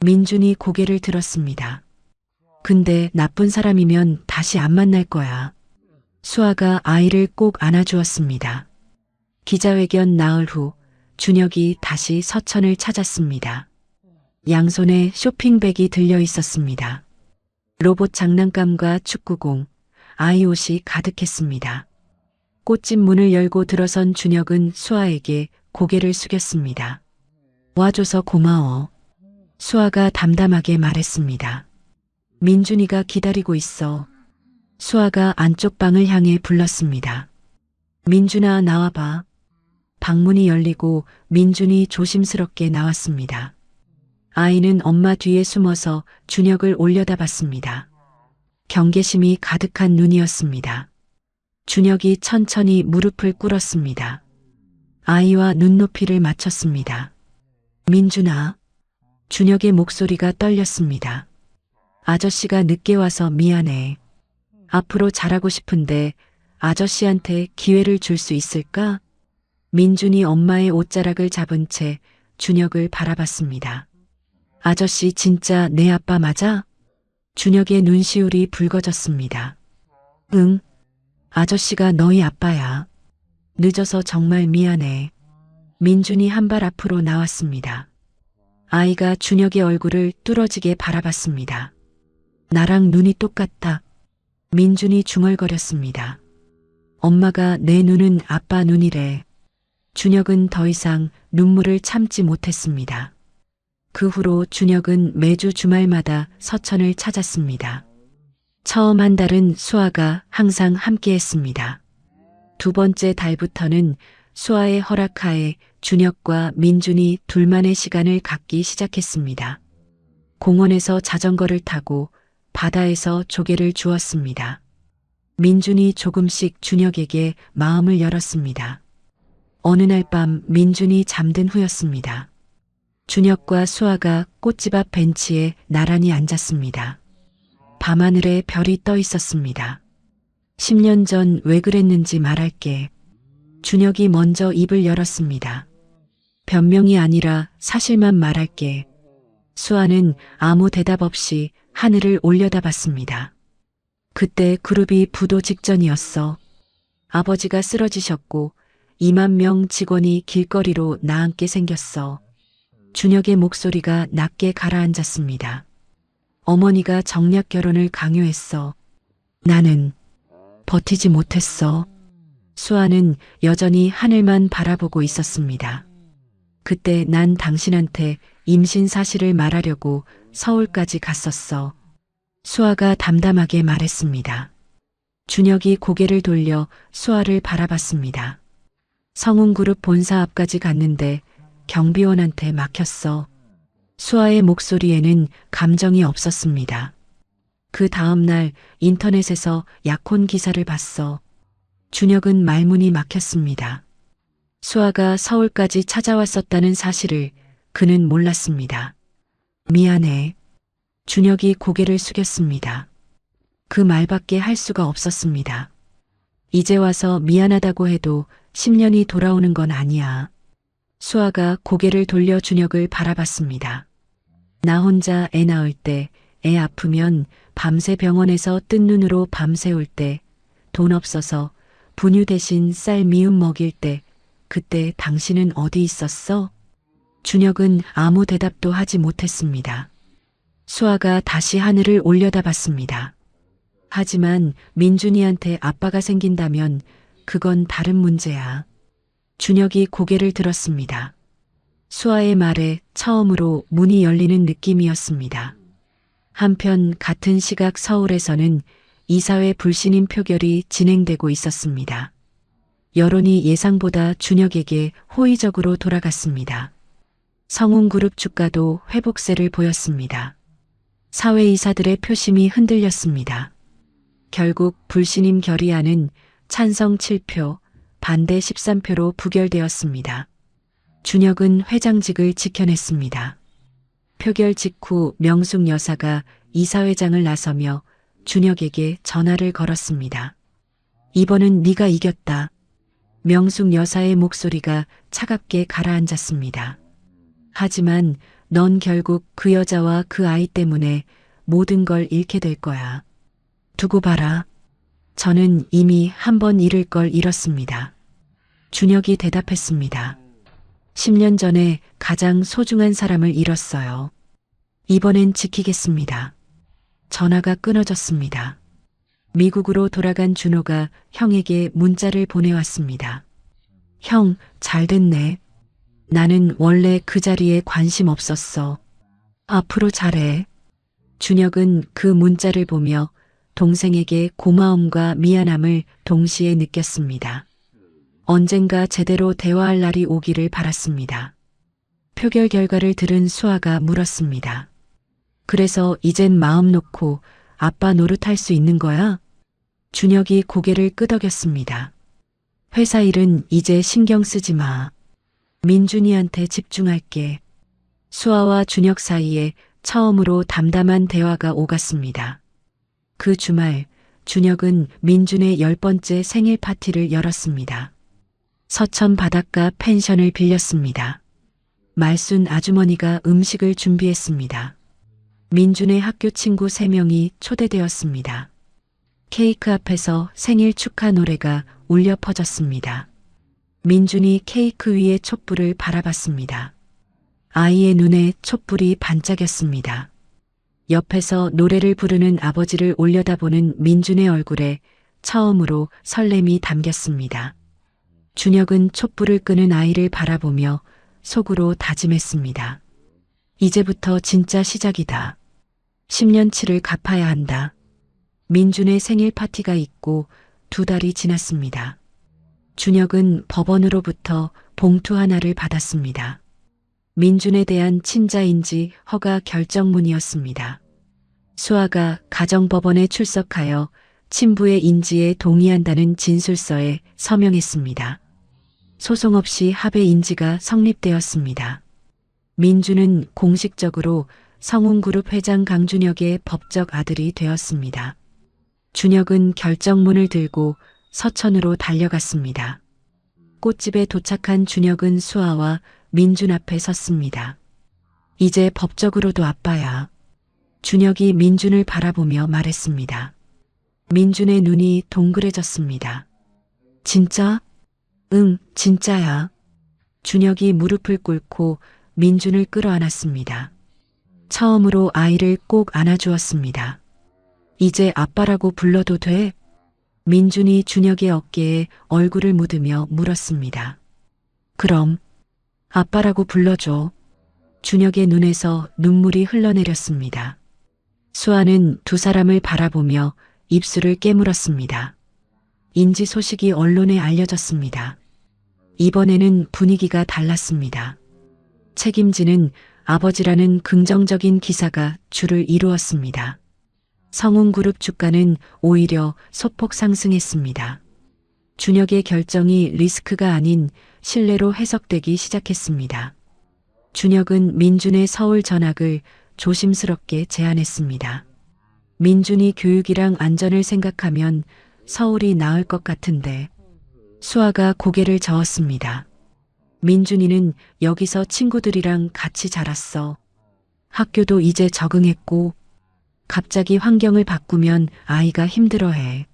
민준이 고개를 들었습니다. 근데 나쁜 사람이면 다시 안 만날 거야. 수아가 아이를 꼭 안아주었습니다. 기자회견 나흘 후 준혁이 다시 서천을 찾았습니다. 양손에 쇼핑백이 들려 있었습니다. 로봇 장난감과 축구공, 아이 옷이 가득했습니다. 꽃집 문을 열고 들어선 준혁은 수아에게 고개를 숙였습니다. 와줘서 고마워. 수아가 담담하게 말했습니다. 민준이가 기다리고 있어. 수아가 안쪽 방을 향해 불렀습니다. 민준아, 나와봐. 방문이 열리고 민준이 조심스럽게 나왔습니다. 아이는 엄마 뒤에 숨어서 준혁을 올려다봤습니다. 경계심이 가득한 눈이었습니다. 준혁이 천천히 무릎을 꿇었습니다. 아이와 눈높이를 맞췄습니다. 민준아. 준혁의 목소리가 떨렸습니다. 아저씨가 늦게 와서 미안해. 앞으로 잘하고 싶은데 아저씨한테 기회를 줄 수 있을까? 민준이 엄마의 옷자락을 잡은 채 준혁을 바라봤습니다. 아저씨 진짜 내 아빠 맞아? 준혁의 눈시울이 붉어졌습니다. 응. 아저씨가 너희 아빠야. 늦어서 정말 미안해. 민준이 한 발 앞으로 나왔습니다. 아이가 준혁의 얼굴을 뚫어지게 바라봤습니다. 나랑 눈이 똑같다. 민준이 중얼거렸습니다. 엄마가 내 눈은 아빠 눈이래. 준혁은 더 이상 눈물을 참지 못했습니다. 그 후로 준혁은 매주 주말마다 서천을 찾았습니다. 처음 한 달은 수아가 항상 함께했습니다. 두 번째 달부터는 수아의 허락하에 준혁과 민준이 둘만의 시간을 갖기 시작했습니다. 공원에서 자전거를 타고 바다에서 조개를 주었습니다. 민준이 조금씩 준혁에게 마음을 열었습니다. 어느 날 밤 민준이 잠든 후였습니다. 준혁과 수아가 꽃집 앞 벤치에 나란히 앉았습니다. 밤하늘에 별이 떠 있었습니다. 10년 전 왜 그랬는지 말할게. 준혁이 먼저 입을 열었습니다. 변명이 아니라 사실만 말할게. 수아는 아무 대답 없이 하늘을 올려다봤습니다. 그때 그룹이 부도 직전이었어. 아버지가 쓰러지셨고 2만 명 직원이 길거리로 나앉게 생겼어. 준혁의 목소리가 낮게 가라앉았습니다. 어머니가 정략 결혼을 강요했어. 나는 버티지 못했어. 수아는 여전히 하늘만 바라보고 있었습니다. 그때 난 당신한테 임신 사실을 말하려고 서울까지 갔었어. 수아가 담담하게 말했습니다. 준혁이 고개를 돌려 수아를 바라봤습니다. 성운그룹 본사 앞까지 갔는데 경비원한테 막혔어. 수아의 목소리에는 감정이 없었습니다. 그 다음 날 인터넷에서 약혼 기사를 봤어. 준혁은 말문이 막혔습니다. 수아가 서울까지 찾아왔었다는 사실을 그는 몰랐습니다. 미안해. 준혁이 고개를 숙였습니다. 그 말밖에 할 수가 없었습니다. 이제 와서 미안하다고 해도 10년이 돌아오는 건 아니야. 수아가 고개를 돌려 준혁을 바라봤습니다. 나 혼자 애 낳을 때, 애 아프면 밤새 병원에서 뜬 눈으로 밤새울 때, 돈 없어서 분유 대신 쌀 미음 먹일 때, 그때 당신은 어디 있었어? 준혁은 아무 대답도 하지 못했습니다. 수아가 다시 하늘을 올려다봤습니다. 하지만 민준이한테 아빠가 생긴다면 그건 다른 문제야. 준혁이 고개를 들었습니다. 수아의 말에 처음으로 문이 열리는 느낌이었습니다. 한편 같은 시각 서울에서는 이사회 불신임 표결이 진행되고 있었습니다. 여론이 예상보다 준혁에게 호의적으로 돌아갔습니다. 성운그룹 주가도 회복세를 보였습니다. 사회이사들의 표심이 흔들렸습니다. 결국 불신임 결의안은 찬성 7표, 반대 13표로 부결되었습니다. 준혁은 회장직을 지켜냈습니다. 표결 직후 명숙 여사가 이사회장을 나서며 준혁에게 전화를 걸었습니다. 이번은 네가 이겼다. 명숙 여사의 목소리가 차갑게 가라앉았습니다. 하지만 넌 결국 그 여자와 그 아이 때문에 모든 걸 잃게 될 거야. 두고 봐라. 저는 이미 한 번 잃을 걸 잃었습니다. 준혁이 대답했습니다. 10년 전에 가장 소중한 사람을 잃었어요. 이번엔 지키겠습니다. 전화가 끊어졌습니다. 미국으로 돌아간 준호가 형에게 문자를 보내왔습니다. 형, 잘 됐네. 나는 원래 그 자리에 관심 없었어. 앞으로 잘해. 준혁은 그 문자를 보며 동생에게 고마움과 미안함을 동시에 느꼈습니다. 언젠가 제대로 대화할 날이 오기를 바랐습니다. 표결 결과를 들은 수아가 물었습니다. 그래서 이젠 마음 놓고 아빠 노릇할 수 있는 거야? 준혁이 고개를 끄덕였습니다. 회사 일은 이제 신경 쓰지 마. 민준이한테 집중할게. 수아와 준혁 사이에 처음으로 담담한 대화가 오갔습니다. 그 주말 준혁은 민준의 10번째 생일 파티를 열었습니다. 서천 바닷가 펜션을 빌렸습니다. 말순 아주머니가 음식을 준비했습니다. 민준의 학교 친구 3명이 초대되었습니다. 케이크 앞에서 생일 축하 노래가 울려 퍼졌습니다. 민준이 케이크 위에 촛불을 바라봤습니다. 아이의 눈에 촛불이 반짝였습니다. 옆에서 노래를 부르는 아버지를 올려다보는 민준의 얼굴에 처음으로 설렘이 담겼습니다. 준혁은 촛불을 끄는 아이를 바라보며 속으로 다짐했습니다. 이제부터 진짜 시작이다. 10년치를 갚아야 한다. 민준의 생일 파티가 있고 2달이 지났습니다. 준혁은 법원으로부터 봉투 하나를 받았습니다. 민준에 대한 친자인지 허가 결정문이었습니다. 수아가 가정법원에 출석하여 친부의 인지에 동의한다는 진술서에 서명했습니다. 소송 없이 합의 인지가 성립되었습니다. 민준은 공식적으로 성운그룹 회장 강준혁의 법적 아들이 되었습니다. 준혁은 결정문을 들고 서천으로 달려갔습니다. 꽃집에 도착한 준혁은 수아와 민준 앞에 섰습니다. 이제 법적으로도 아빠야. 준혁이 민준을 바라보며 말했습니다. 민준의 눈이 동그래졌습니다. 진짜? 응, 진짜야. 준혁이 무릎을 꿇고 민준을 끌어안았습니다. 처음으로 아이를 꼭 안아주었습니다. 이제 아빠라고 불러도 돼? 민준이 준혁의 어깨에 얼굴을 묻으며 물었습니다. 그럼 아빠라고 불러줘. 준혁의 눈에서 눈물이 흘러내렸습니다. 수아는 2 사람을 바라보며 입술을 깨물었습니다. 인지 소식이 언론에 알려졌습니다. 이번에는 분위기가 달랐습니다. 책임지는 아버지라는 긍정적인 기사가 줄을 이루었습니다. 성운그룹 주가는 오히려 소폭 상승했습니다. 준혁의 결정이 리스크가 아닌 신뢰로 해석되기 시작했습니다. 준혁은 민준의 서울 전학을 조심스럽게 제안했습니다. 민준이 교육이랑 안전을 생각하면 서울이 나을 것 같은데. 수아가 고개를 저었습니다. 민준이는 여기서 친구들이랑 같이 자랐어. 학교도 이제 적응했고 갑자기 환경을 바꾸면 아이가 힘들어해.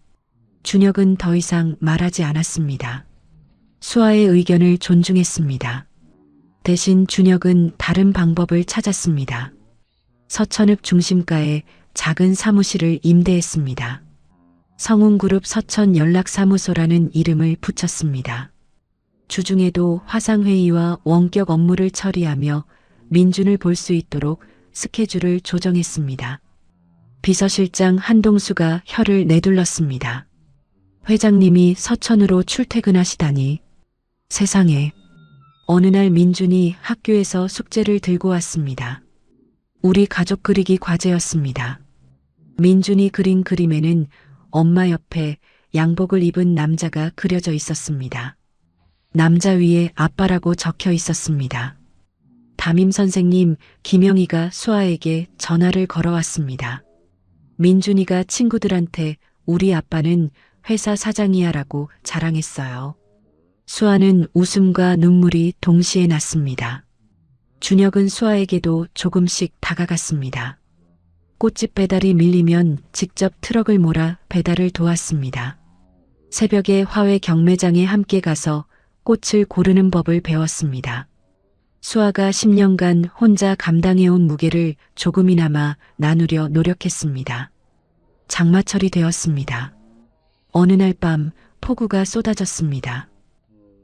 준혁은 더 이상 말하지 않았습니다. 수아의 의견을 존중했습니다. 대신 준혁은 다른 방법을 찾았습니다. 서천읍 중심가에 작은 사무실을 임대했습니다. 성운그룹 서천 연락사무소라는 이름을 붙였습니다. 주중에도 화상회의와 원격 업무를 처리하며 민준을 볼 수 있도록 스케줄을 조정했습니다. 비서실장 한동수가 혀를 내둘렀습니다. 회장님이 서천으로 출퇴근하시다니. 세상에. 어느 날 민준이 학교에서 숙제를 들고 왔습니다. 우리 가족 그리기 과제였습니다. 민준이 그린 그림에는 엄마 옆에 양복을 입은 남자가 그려져 있었습니다. 남자 위에 아빠라고 적혀 있었습니다. 담임 선생님 김영희가 수아에게 전화를 걸어왔습니다. 민준이가 친구들한테 우리 아빠는 회사 사장이야라고 자랑했어요. 수아는 웃음과 눈물이 동시에 났습니다. 준혁은 수아에게도 조금씩 다가갔습니다. 꽃집 배달이 밀리면 직접 트럭을 몰아 배달을 도왔습니다. 새벽에 화훼 경매장에 함께 가서 꽃을 고르는 법을 배웠습니다. 수아가 10년간 혼자 감당해온 무게를 조금이나마 나누려 노력했습니다. 장마철이 되었습니다. 어느 날 밤 폭우가 쏟아졌습니다.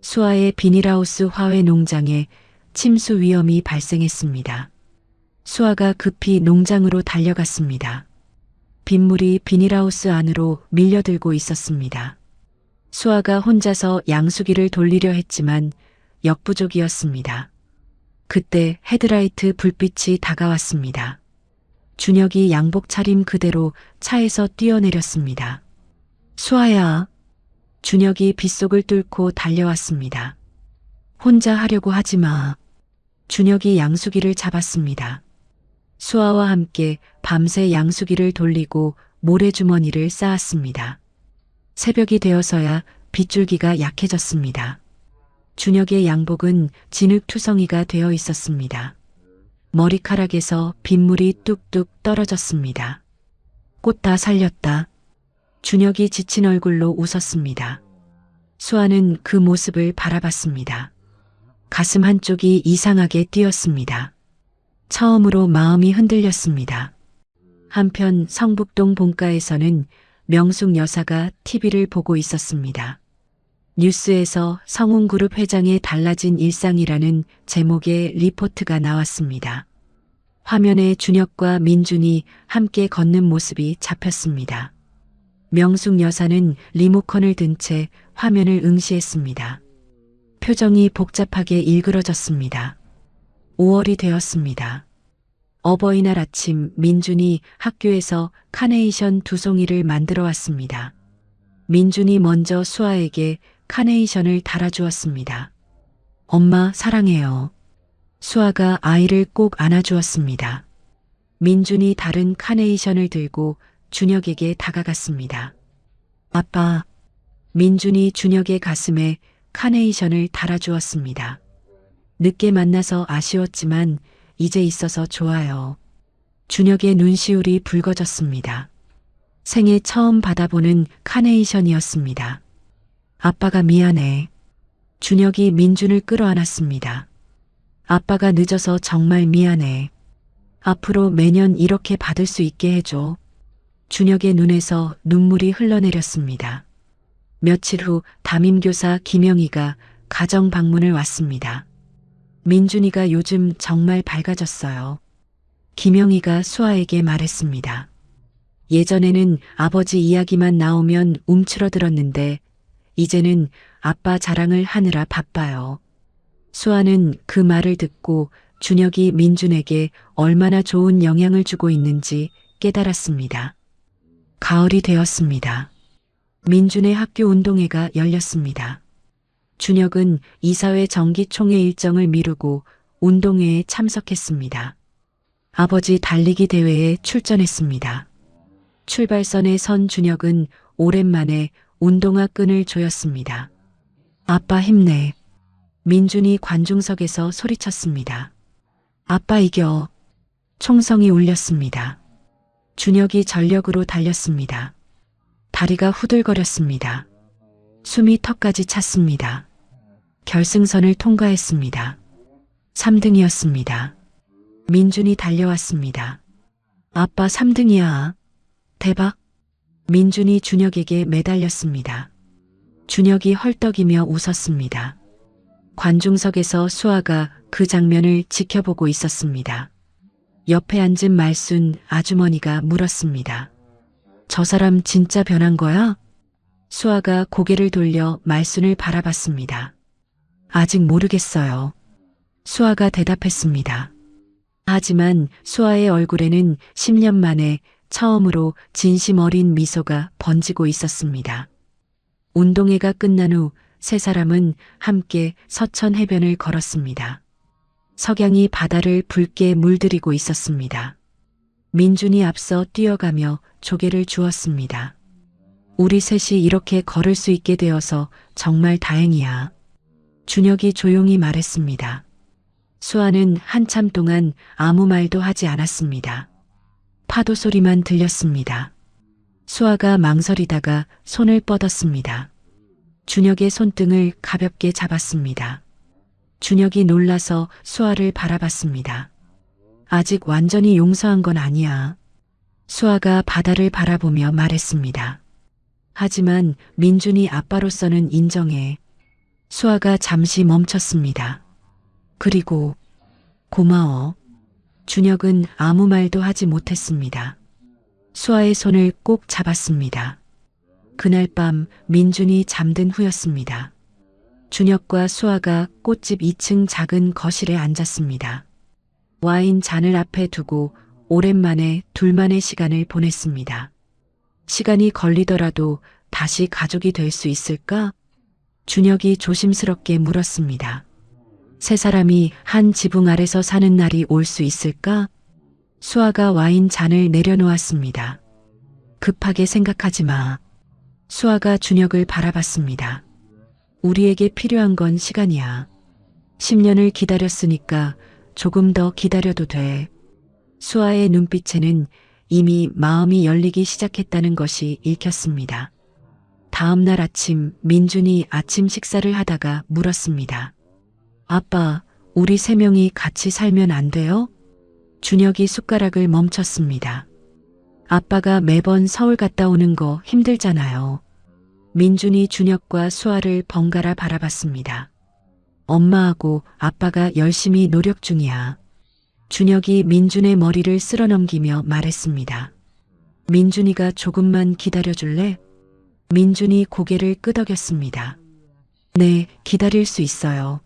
수아의 비닐하우스 화훼 농장에 침수 위험이 발생했습니다. 수아가 급히 농장으로 달려갔습니다. 빗물이 비닐하우스 안으로 밀려들고 있었습니다. 수아가 혼자서 양수기를 돌리려 했지만 역부족이었습니다. 그때 헤드라이트 불빛이 다가왔습니다. 준혁이 양복 차림 그대로 차에서 뛰어내렸습니다. 수아야. 준혁이 빗속을 뚫고 달려왔습니다. 혼자 하려고 하지 마. 준혁이 양수기를 잡았습니다. 수아와 함께 밤새 양수기를 돌리고 모래주머니를 쌓았습니다. 새벽이 되어서야 빗줄기가 약해졌습니다. 준혁의 양복은 진흙투성이가 되어 있었습니다. 머리카락에서 빗물이 뚝뚝 떨어졌습니다. 꽃 다 살렸다. 준혁이 지친 얼굴로 웃었습니다. 수아는 그 모습을 바라봤습니다. 가슴 한쪽이 이상하게 뛰었습니다. 처음으로 마음이 흔들렸습니다. 한편 성북동 본가에서는 명숙 여사가 TV를 보고 있었습니다. 뉴스에서 성운그룹 회장의 달라진 일상이라는 제목의 리포트가 나왔습니다. 화면에 준혁과 민준이 함께 걷는 모습이 잡혔습니다. 명숙 여사는 리모컨을 든 채 화면을 응시했습니다. 표정이 복잡하게 일그러졌습니다. 5월이 되었습니다. 어버이날 아침 민준이 학교에서 카네이션 2송이를 만들어 왔습니다. 민준이 먼저 수아에게 카네이션을 달아주었습니다. 엄마 사랑해요. 수아가 아이를 꼭 안아주었습니다. 민준이 다른 카네이션을 들고 준혁에게 다가갔습니다. 아빠. 민준이 준혁의 가슴에 카네이션을 달아주었습니다. 늦게 만나서 아쉬웠지만 이제 있어서 좋아요. 준혁의 눈시울이 붉어졌습니다. 생애 처음 받아보는 카네이션이었습니다. 아빠가 미안해. 준혁이 민준을 끌어안았습니다. 아빠가 늦어서 정말 미안해. 앞으로 매년 이렇게 받을 수 있게 해줘. 준혁의 눈에서 눈물이 흘러내렸습니다. 며칠 후 담임교사 김영희가 가정 방문을 왔습니다. 민준이가 요즘 정말 밝아졌어요. 김영희가 수아에게 말했습니다. 예전에는 아버지 이야기만 나오면 움츠러들었는데 이제는 아빠 자랑을 하느라 바빠요. 수아는 그 말을 듣고 준혁이 민준에게 얼마나 좋은 영향을 주고 있는지 깨달았습니다. 가을이 되었습니다. 민준의 학교 운동회가 열렸습니다. 준혁은 이사회 정기총회 일정을 미루고 운동회에 참석했습니다. 아버지 달리기 대회에 출전했습니다. 출발선에 선 준혁은 오랜만에 운동화 끈을 조였습니다. 아빠 힘내. 민준이 관중석에서 소리쳤습니다. 아빠 이겨. 총성이 울렸습니다. 준혁이 전력으로 달렸습니다. 다리가 후들거렸습니다. 숨이 턱까지 찼습니다. 결승선을 통과했습니다. 3등이었습니다. 민준이 달려왔습니다. 아빠 3등이야. 대박. 민준이 준혁에게 매달렸습니다. 준혁이 헐떡이며 웃었습니다. 관중석에서 수아가 그 장면을 지켜보고 있었습니다. 옆에 앉은 말순 아주머니가 물었습니다. 저 사람 진짜 변한 거야? 수아가 고개를 돌려 말순을 바라봤습니다. 아직 모르겠어요. 수아가 대답했습니다. 하지만 수아의 얼굴에는 10년 만에 처음으로 진심 어린 미소가 번지고 있었습니다. 운동회가 끝난 후 세 사람은 함께 서천 해변을 걸었습니다. 석양이 바다를 붉게 물들이고 있었습니다. 민준이 앞서 뛰어가며 조개를 주었습니다. 우리 셋이 이렇게 걸을 수 있게 되어서 정말 다행이야. 준혁이 조용히 말했습니다. 수아는 한참 동안 아무 말도 하지 않았습니다. 파도 소리만 들렸습니다. 수아가 망설이다가 손을 뻗었습니다. 준혁의 손등을 가볍게 잡았습니다. 준혁이 놀라서 수아를 바라봤습니다. 아직 완전히 용서한 건 아니야. 수아가 바다를 바라보며 말했습니다. 하지만 민준이 아빠로서는 인정해. 수아가 잠시 멈췄습니다. 그리고 고마워. 준혁은 아무 말도 하지 못했습니다. 수아의 손을 꼭 잡았습니다. 그날 밤 민준이 잠든 후였습니다. 준혁과 수아가 꽃집 2층 작은 거실에 앉았습니다. 와인 잔을 앞에 두고 오랜만에 둘만의 시간을 보냈습니다. 시간이 걸리더라도 다시 가족이 될 수 있을까? 준혁이 조심스럽게 물었습니다. 세 사람이 한 지붕 아래서 사는 날이 올 수 있을까? 수아가 와인 잔을 내려놓았습니다. 급하게 생각하지 마. 수아가 준혁을 바라봤습니다. 우리에게 필요한 건 시간이야. 10년을 기다렸으니까 조금 더 기다려도 돼. 수아의 눈빛에는 이미 마음이 열리기 시작했다는 것이 읽혔습니다. 다음 날 아침 민준이 아침 식사를 하다가 물었습니다. 아빠, 우리 세 명이 같이 살면 안 돼요? 준혁이 숟가락을 멈췄습니다. 아빠가 매번 서울 갔다 오는 거 힘들잖아요. 민준이 준혁과 수아를 번갈아 바라봤습니다. 엄마하고 아빠가 열심히 노력 중이야. 준혁이 민준의 머리를 쓸어넘기며 말했습니다. 민준이가 조금만 기다려줄래? 민준이 고개를 끄덕였습니다. 네, 기다릴 수 있어요.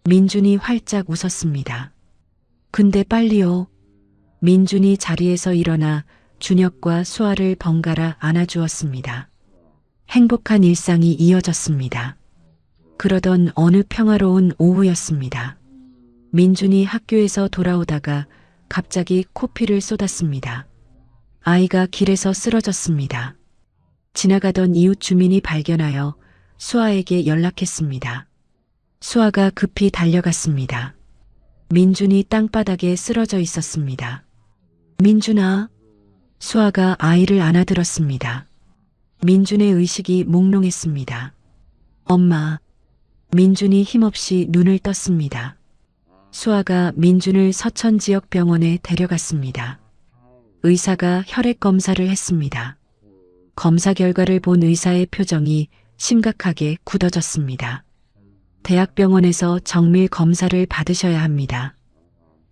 민준이 활짝 웃었습니다. 근데 빨리요. 민준이 자리에서 일어나 준혁과 수아를 번갈아 안아주었습니다. 행복한 일상이 이어졌습니다. 그러던 어느 평화로운 오후였습니다. 민준이 학교에서 돌아오다가 갑자기 코피를 쏟았습니다. 아이가 길에서 쓰러졌습니다. 지나가던 이웃 주민이 발견하여 수아에게 연락했습니다. 수아가 급히 달려갔습니다. 민준이 땅바닥에 쓰러져 있었습니다. 민준아. 수아가 아이를 안아들었습니다. 민준의 의식이 몽롱했습니다. 엄마. 민준이 힘없이 눈을 떴습니다. 수아가 민준을 서천지역병원에 데려갔습니다. 의사가 혈액 검사를 했습니다. 검사 결과를 본 의사의 표정이 심각하게 굳어졌습니다. 대학병원에서 정밀 검사를 받으셔야 합니다.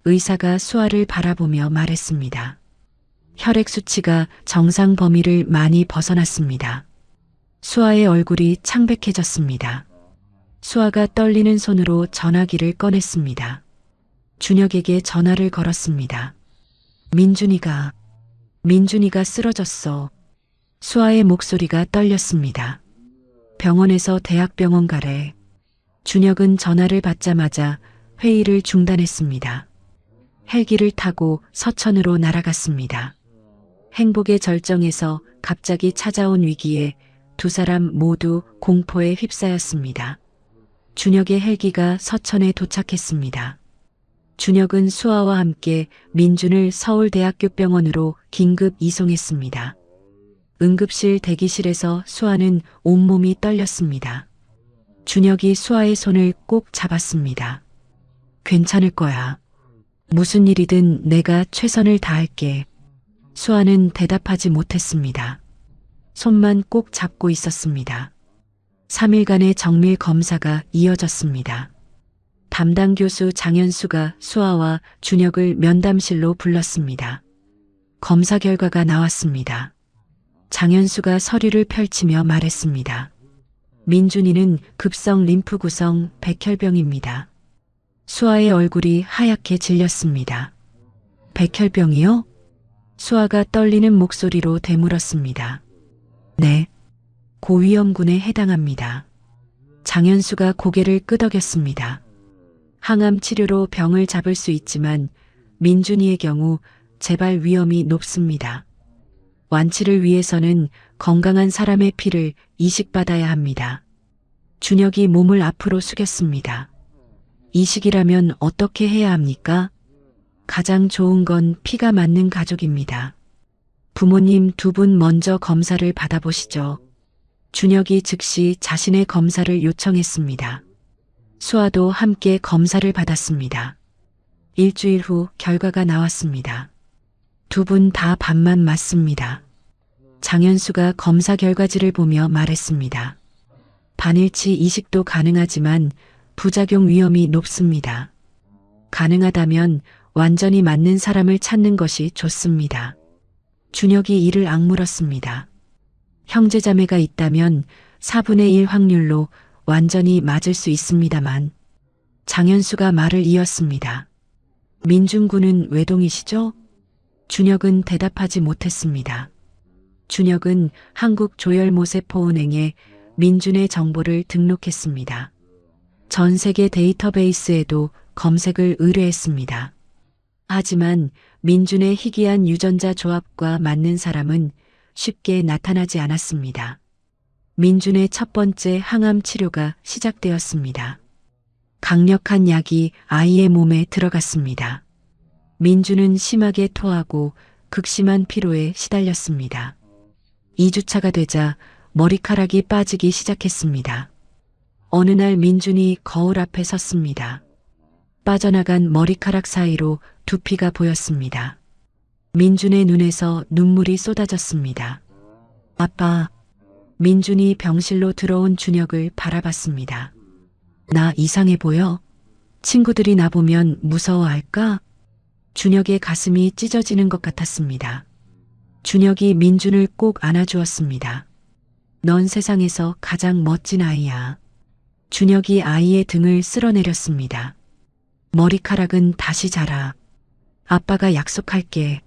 의사가 수아를 바라보며 말했습니다. 혈액 수치가 정상 범위를 많이 벗어났습니다. 수아의 얼굴이 창백해졌습니다. 수아가 떨리는 손으로 전화기를 꺼냈습니다. 준혁에게 전화를 걸었습니다. 민준이가 쓰러졌어. 수아의 목소리가 떨렸습니다. 병원에서 대학병원 가래. 준혁은 전화를 받자마자 회의를 중단했습니다. 헬기를 타고 서천으로 날아갔습니다. 행복의 절정에서 갑자기 찾아온 위기에 두 사람 모두 공포에 휩싸였습니다. 준혁의 헬기가 서천에 도착했습니다. 준혁은 수아와 함께 민준을 서울대학교 병원으로 긴급 이송했습니다. 응급실 대기실에서 수아는 온몸이 떨렸습니다. 준혁이 수아의 손을 꼭 잡았습니다. 괜찮을 거야. 무슨 일이든 내가 최선을 다할게. 수아는 대답하지 못했습니다. 손만 꼭 잡고 있었습니다. 3일간의 정밀 검사가 이어졌습니다. 담당 교수 장현수가 수아와 준혁을 면담실로 불렀습니다. 검사 결과가 나왔습니다. 장현수가 서류를 펼치며 말했습니다. 민준이는 급성 림프 구성 백혈병입니다. 수아의 얼굴이 하얗게 질렸습니다. 백혈병이요? 수아가 떨리는 목소리로 되물었습니다. 네, 고위험군에 해당합니다. 장현수가 고개를 끄덕였습니다. 항암 치료로 병을 잡을 수 있지만 민준이의 경우 재발 위험이 높습니다. 완치를 위해서는 건강한 사람의 피를 이식받아야 합니다. 준혁이 몸을 앞으로 숙였습니다. 이식이라면 어떻게 해야 합니까? 가장 좋은 건 피가 맞는 가족입니다. 부모님 두 분 먼저 검사를 받아보시죠. 준혁이 즉시 자신의 검사를 요청했습니다. 수아도 함께 검사를 받았습니다. 일주일 후 결과가 나왔습니다. 두 분 다 반만 맞습니다. 장현수가 검사 결과지를 보며 말했습니다. 반일치 이식도 가능하지만 부작용 위험이 높습니다. 가능하다면 완전히 맞는 사람을 찾는 것이 좋습니다. 준혁이 이를 악물었습니다. 형제자매가 있다면 4분의 1 확률로 완전히 맞을 수 있습니다만 장현수가 말을 이었습니다. 민준군은 외동이시죠? 준혁은 대답하지 못했습니다. 준혁은 한국조혈모세포은행에 민준의 정보를 등록했습니다. 전 세계 데이터베이스에도 검색을 의뢰했습니다. 하지만 민준의 희귀한 유전자 조합과 맞는 사람은 쉽게 나타나지 않았습니다. 민준의 첫 번째 항암 치료가 시작되었습니다. 강력한 약이 아이의 몸에 들어갔습니다. 민준은 심하게 토하고 극심한 피로에 시달렸습니다. 2주차가 되자 머리카락이 빠지기 시작했습니다. 어느 날 민준이 거울 앞에 섰습니다. 빠져나간 머리카락 사이로 두피가 보였습니다. 민준의 눈에서 눈물이 쏟아졌습니다. 아빠, 민준이 병실로 들어온 준혁을 바라봤습니다. 나 이상해 보여? 친구들이 나보면 무서워할까? 준혁의 가슴이 찢어지는 것 같았습니다. 준혁이 민준을 꼭 안아주었습니다. 넌 세상에서 가장 멋진 아이야. 준혁이 아이의 등을 쓸어내렸습니다. 머리카락은 다시 자라. 아빠가 약속할게.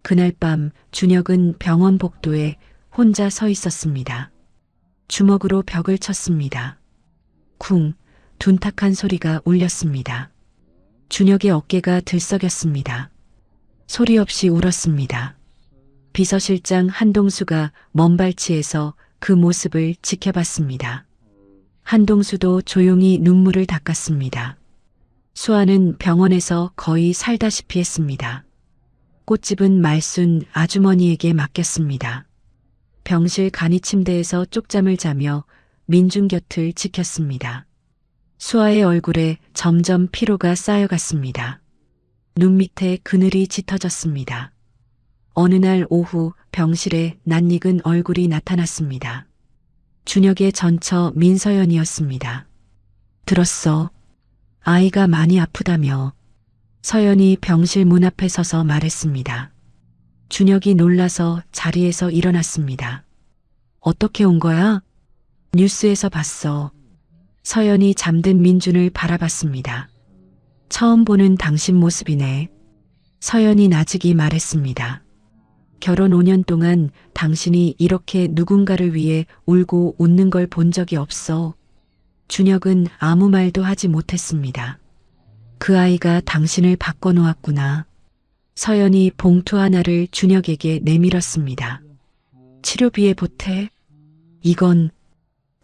그날 밤 준혁은 병원 복도에 혼자 서 있었습니다. 주먹으로 벽을 쳤습니다. 쿵, 둔탁한 소리가 울렸습니다. 준혁의 어깨가 들썩였습니다. 소리 없이 울었습니다. 비서실장 한동수가 먼발치에서 그 모습을 지켜봤습니다. 한동수도 조용히 눈물을 닦았습니다. 수아는 병원에서 거의 살다시피 했습니다. 꽃집은 말순 아주머니에게 맡겼습니다. 병실 간이 침대에서 쪽잠을 자며 민준 곁을 지켰습니다. 수아의 얼굴에 점점 피로가 쌓여갔습니다. 눈 밑에 그늘이 짙어졌습니다. 어느 날 오후 병실에 낯익은 얼굴이 나타났습니다. 준혁의 전처 민서연이었습니다. 들었어. 아이가 많이 아프다며. 서연이 병실 문 앞에 서서 말했습니다. 준혁이 놀라서 자리에서 일어났습니다. 어떻게 온 거야? 뉴스에서 봤어. 서연이 잠든 민준을 바라봤습니다. 처음 보는 당신 모습이네. 서연이 나직이 말했습니다. 결혼 5년 동안 당신이 이렇게 누군가를 위해 울고 웃는 걸 본 적이 없어. 준혁은 아무 말도 하지 못했습니다. 그 아이가 당신을 바꿔놓았구나. 서연이 봉투 하나를 준혁에게 내밀었습니다. 치료비에 보태? 이건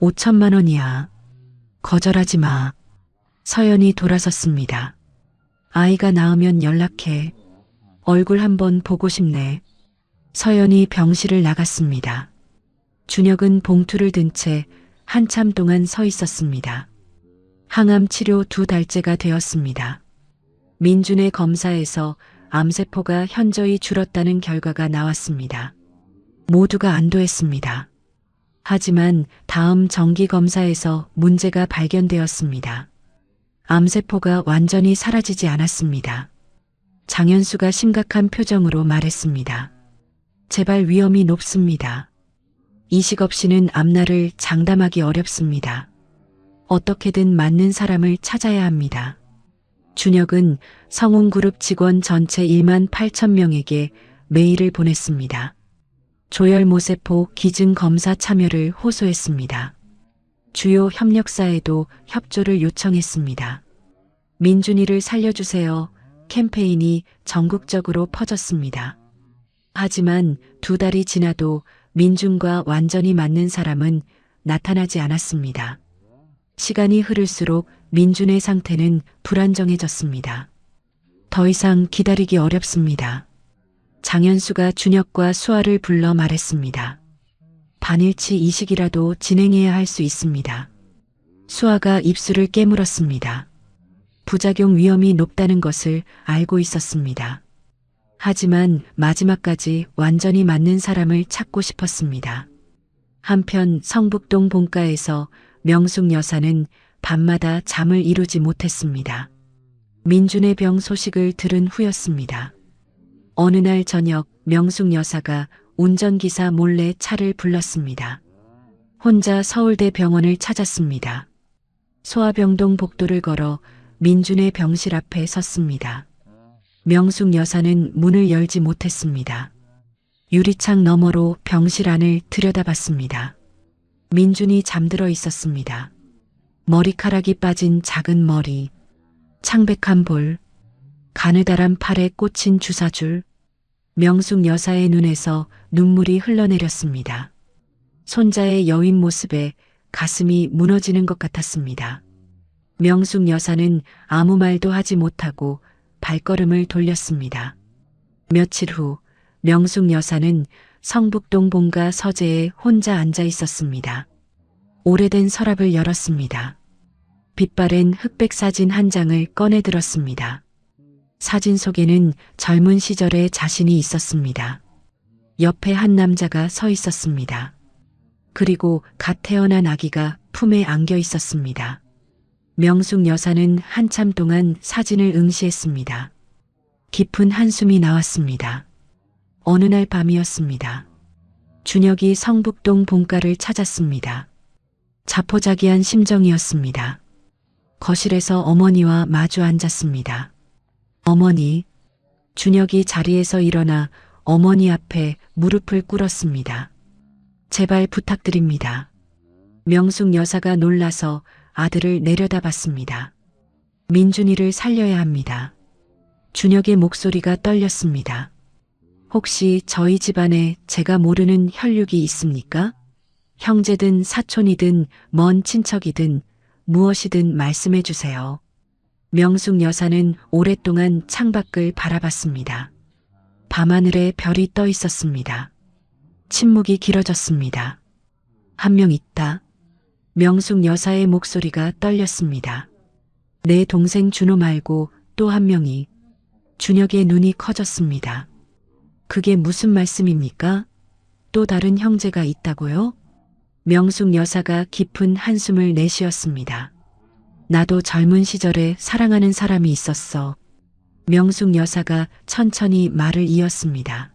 5천만 원이야. 거절하지 마. 서연이 돌아섰습니다. 아이가 나으면 연락해. 얼굴 한번 보고 싶네. 서연이 병실을 나갔습니다. 준혁은 봉투를 든 채 한참 동안 서 있었습니다. 항암 치료 2달째가 되었습니다. 민준의 검사에서 암세포가 현저히 줄었다는 결과가 나왔습니다. 모두가 안도했습니다. 하지만 다음 정기 검사에서 문제가 발견되었습니다. 암세포가 완전히 사라지지 않았습니다. 장현수가 심각한 표정으로 말했습니다. 재발 위험이 높습니다. 이식 없이는 앞날을 장담하기 어렵습니다. 어떻게든 맞는 사람을 찾아야 합니다. 준혁은 성운그룹 직원 전체 1만 8천 명에게 메일을 보냈습니다. 조혈모세포 기증검사 참여를 호소했습니다. 주요 협력사에도 협조를 요청했습니다. 민준이를 살려주세요. 캠페인이 전국적으로 퍼졌습니다. 하지만 2달이 지나도 민준과 완전히 맞는 사람은 나타나지 않았습니다. 시간이 흐를수록 민준의 상태는 불안정해졌습니다. 더 이상 기다리기 어렵습니다. 장현수가 준혁과 수아를 불러 말했습니다. 반일치 이식이라도 진행해야 할 수 있습니다. 수아가 입술을 깨물었습니다. 부작용 위험이 높다는 것을 알고 있었습니다. 하지만 마지막까지 완전히 맞는 사람을 찾고 싶었습니다. 한편 성북동 본가에서 명숙 여사는 밤마다 잠을 이루지 못했습니다. 민준의 병 소식을 들은 후였습니다. 어느 날 저녁 명숙 여사가 운전기사 몰래 차를 불렀습니다. 혼자 서울대 병원을 찾았습니다. 소아병동 복도를 걸어 민준의 병실 앞에 섰습니다. 명숙 여사는 문을 열지 못했습니다. 유리창 너머로 병실 안을 들여다봤습니다. 민준이 잠들어 있었습니다. 머리카락이 빠진 작은 머리, 창백한 볼, 가느다란 팔에 꽂힌 주사줄. 명숙 여사의 눈에서 눈물이 흘러내렸습니다. 손자의 여윈 모습에 가슴이 무너지는 것 같았습니다. 명숙 여사는 아무 말도 하지 못하고 발걸음을 돌렸습니다. 며칠 후 명숙 여사는 성북동 본가 서재에 혼자 앉아 있었습니다. 오래된 서랍을 열었습니다. 빛바랜 흑백 사진 한 장을 꺼내 들었습니다. 사진 속에는 젊은 시절의 자신이 있었습니다. 옆에 한 남자가 서 있었습니다. 그리고 갓 태어난 아기가 품에 안겨 있었습니다. 명숙 여사는 한참 동안 사진을 응시했습니다. 깊은 한숨이 나왔습니다. 어느 날 밤이었습니다. 준혁이 성북동 본가를 찾았습니다. 자포자기한 심정이었습니다. 거실에서 어머니와 마주 앉았습니다. 어머니, 준혁이 자리에서 일어나 어머니 앞에 무릎을 꿇었습니다. 제발 부탁드립니다. 명숙 여사가 놀라서 아들을 내려다봤습니다. 민준이를 살려야 합니다. 준혁의 목소리가 떨렸습니다. 혹시 저희 집안에 제가 모르는 혈육이 있습니까? 형제든 사촌이든 먼 친척이든 무엇이든 말씀해 주세요. 명숙 여사는 오랫동안 창밖을 바라봤습니다. 밤하늘에 별이 떠 있었습니다. 침묵이 길어졌습니다. 한 명 있다. 명숙 여사의 목소리가 떨렸습니다. 내 동생 준호 말고 또 한 명이. 준혁의 눈이 커졌습니다. 그게 무슨 말씀입니까? 또 다른 형제가 있다고요? 명숙 여사가 깊은 한숨을 내쉬었습니다. 나도 젊은 시절에 사랑하는 사람이 있었어. 명숙 여사가 천천히 말을 이었습니다.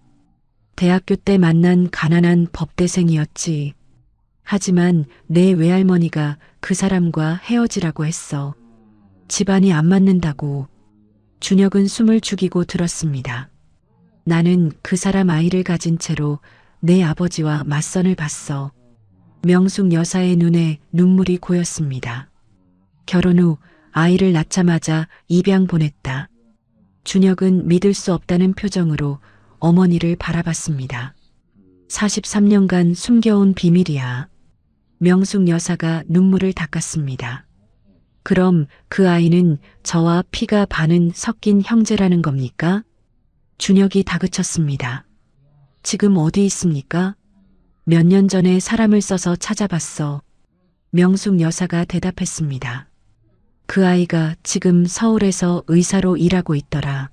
대학교 때 만난 가난한 법대생이었지. 하지만 내 외할머니가 그 사람과 헤어지라고 했어. 집안이 안 맞는다고. 준혁은 숨을 죽이고 들었습니다. 나는 그 사람 아이를 가진 채로 내 아버지와 맞선을 봤어. 명숙 여사의 눈에 눈물이 고였습니다. 결혼 후 아이를 낳자마자 입양 보냈다. 준혁은 믿을 수 없다는 표정으로 어머니를 바라봤습니다. 43년간 숨겨온 비밀이야. 명숙 여사가 눈물을 닦았습니다. 그럼 그 아이는 저와 피가 반은 섞인 형제라는 겁니까? 준혁이 다그쳤습니다. 지금 어디 있습니까? 몇 년 전에 사람을 써서 찾아봤어. 명숙 여사가 대답했습니다. 그 아이가 지금 서울에서 의사로 일하고 있더라.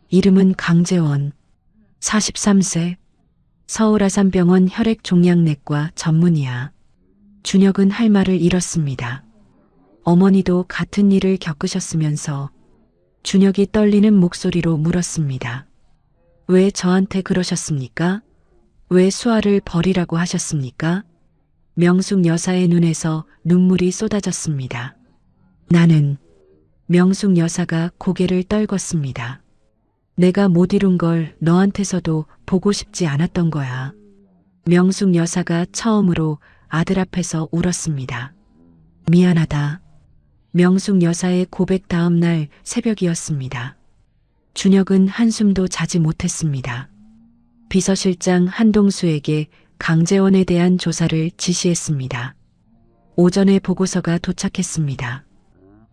이름은 강재원. 43세. 서울 아산병원 혈액종양내과 전문의야. 준혁은 할 말을 잃었습니다. 어머니도 같은 일을 겪으셨으면서 준혁이 떨리는 목소리로 물었습니다. 왜 저한테 그러셨습니까? 왜 수아를 버리라고 하셨습니까? 명숙 여사의 눈에서 눈물이 쏟아졌습니다. 나는. 명숙 여사가 고개를 떨궜습니다. 내가 못 이룬 걸 너한테서도 보고 싶지 않았던 거야. 명숙 여사가 처음으로 아들 앞에서 울었습니다. 미안하다. 명숙 여사의 고백 다음 날 새벽이었습니다. 준혁은 한숨도 자지 못했습니다. 비서실장 한동수에게 강재원에 대한 조사를 지시했습니다. 오전에 보고서가 도착했습니다.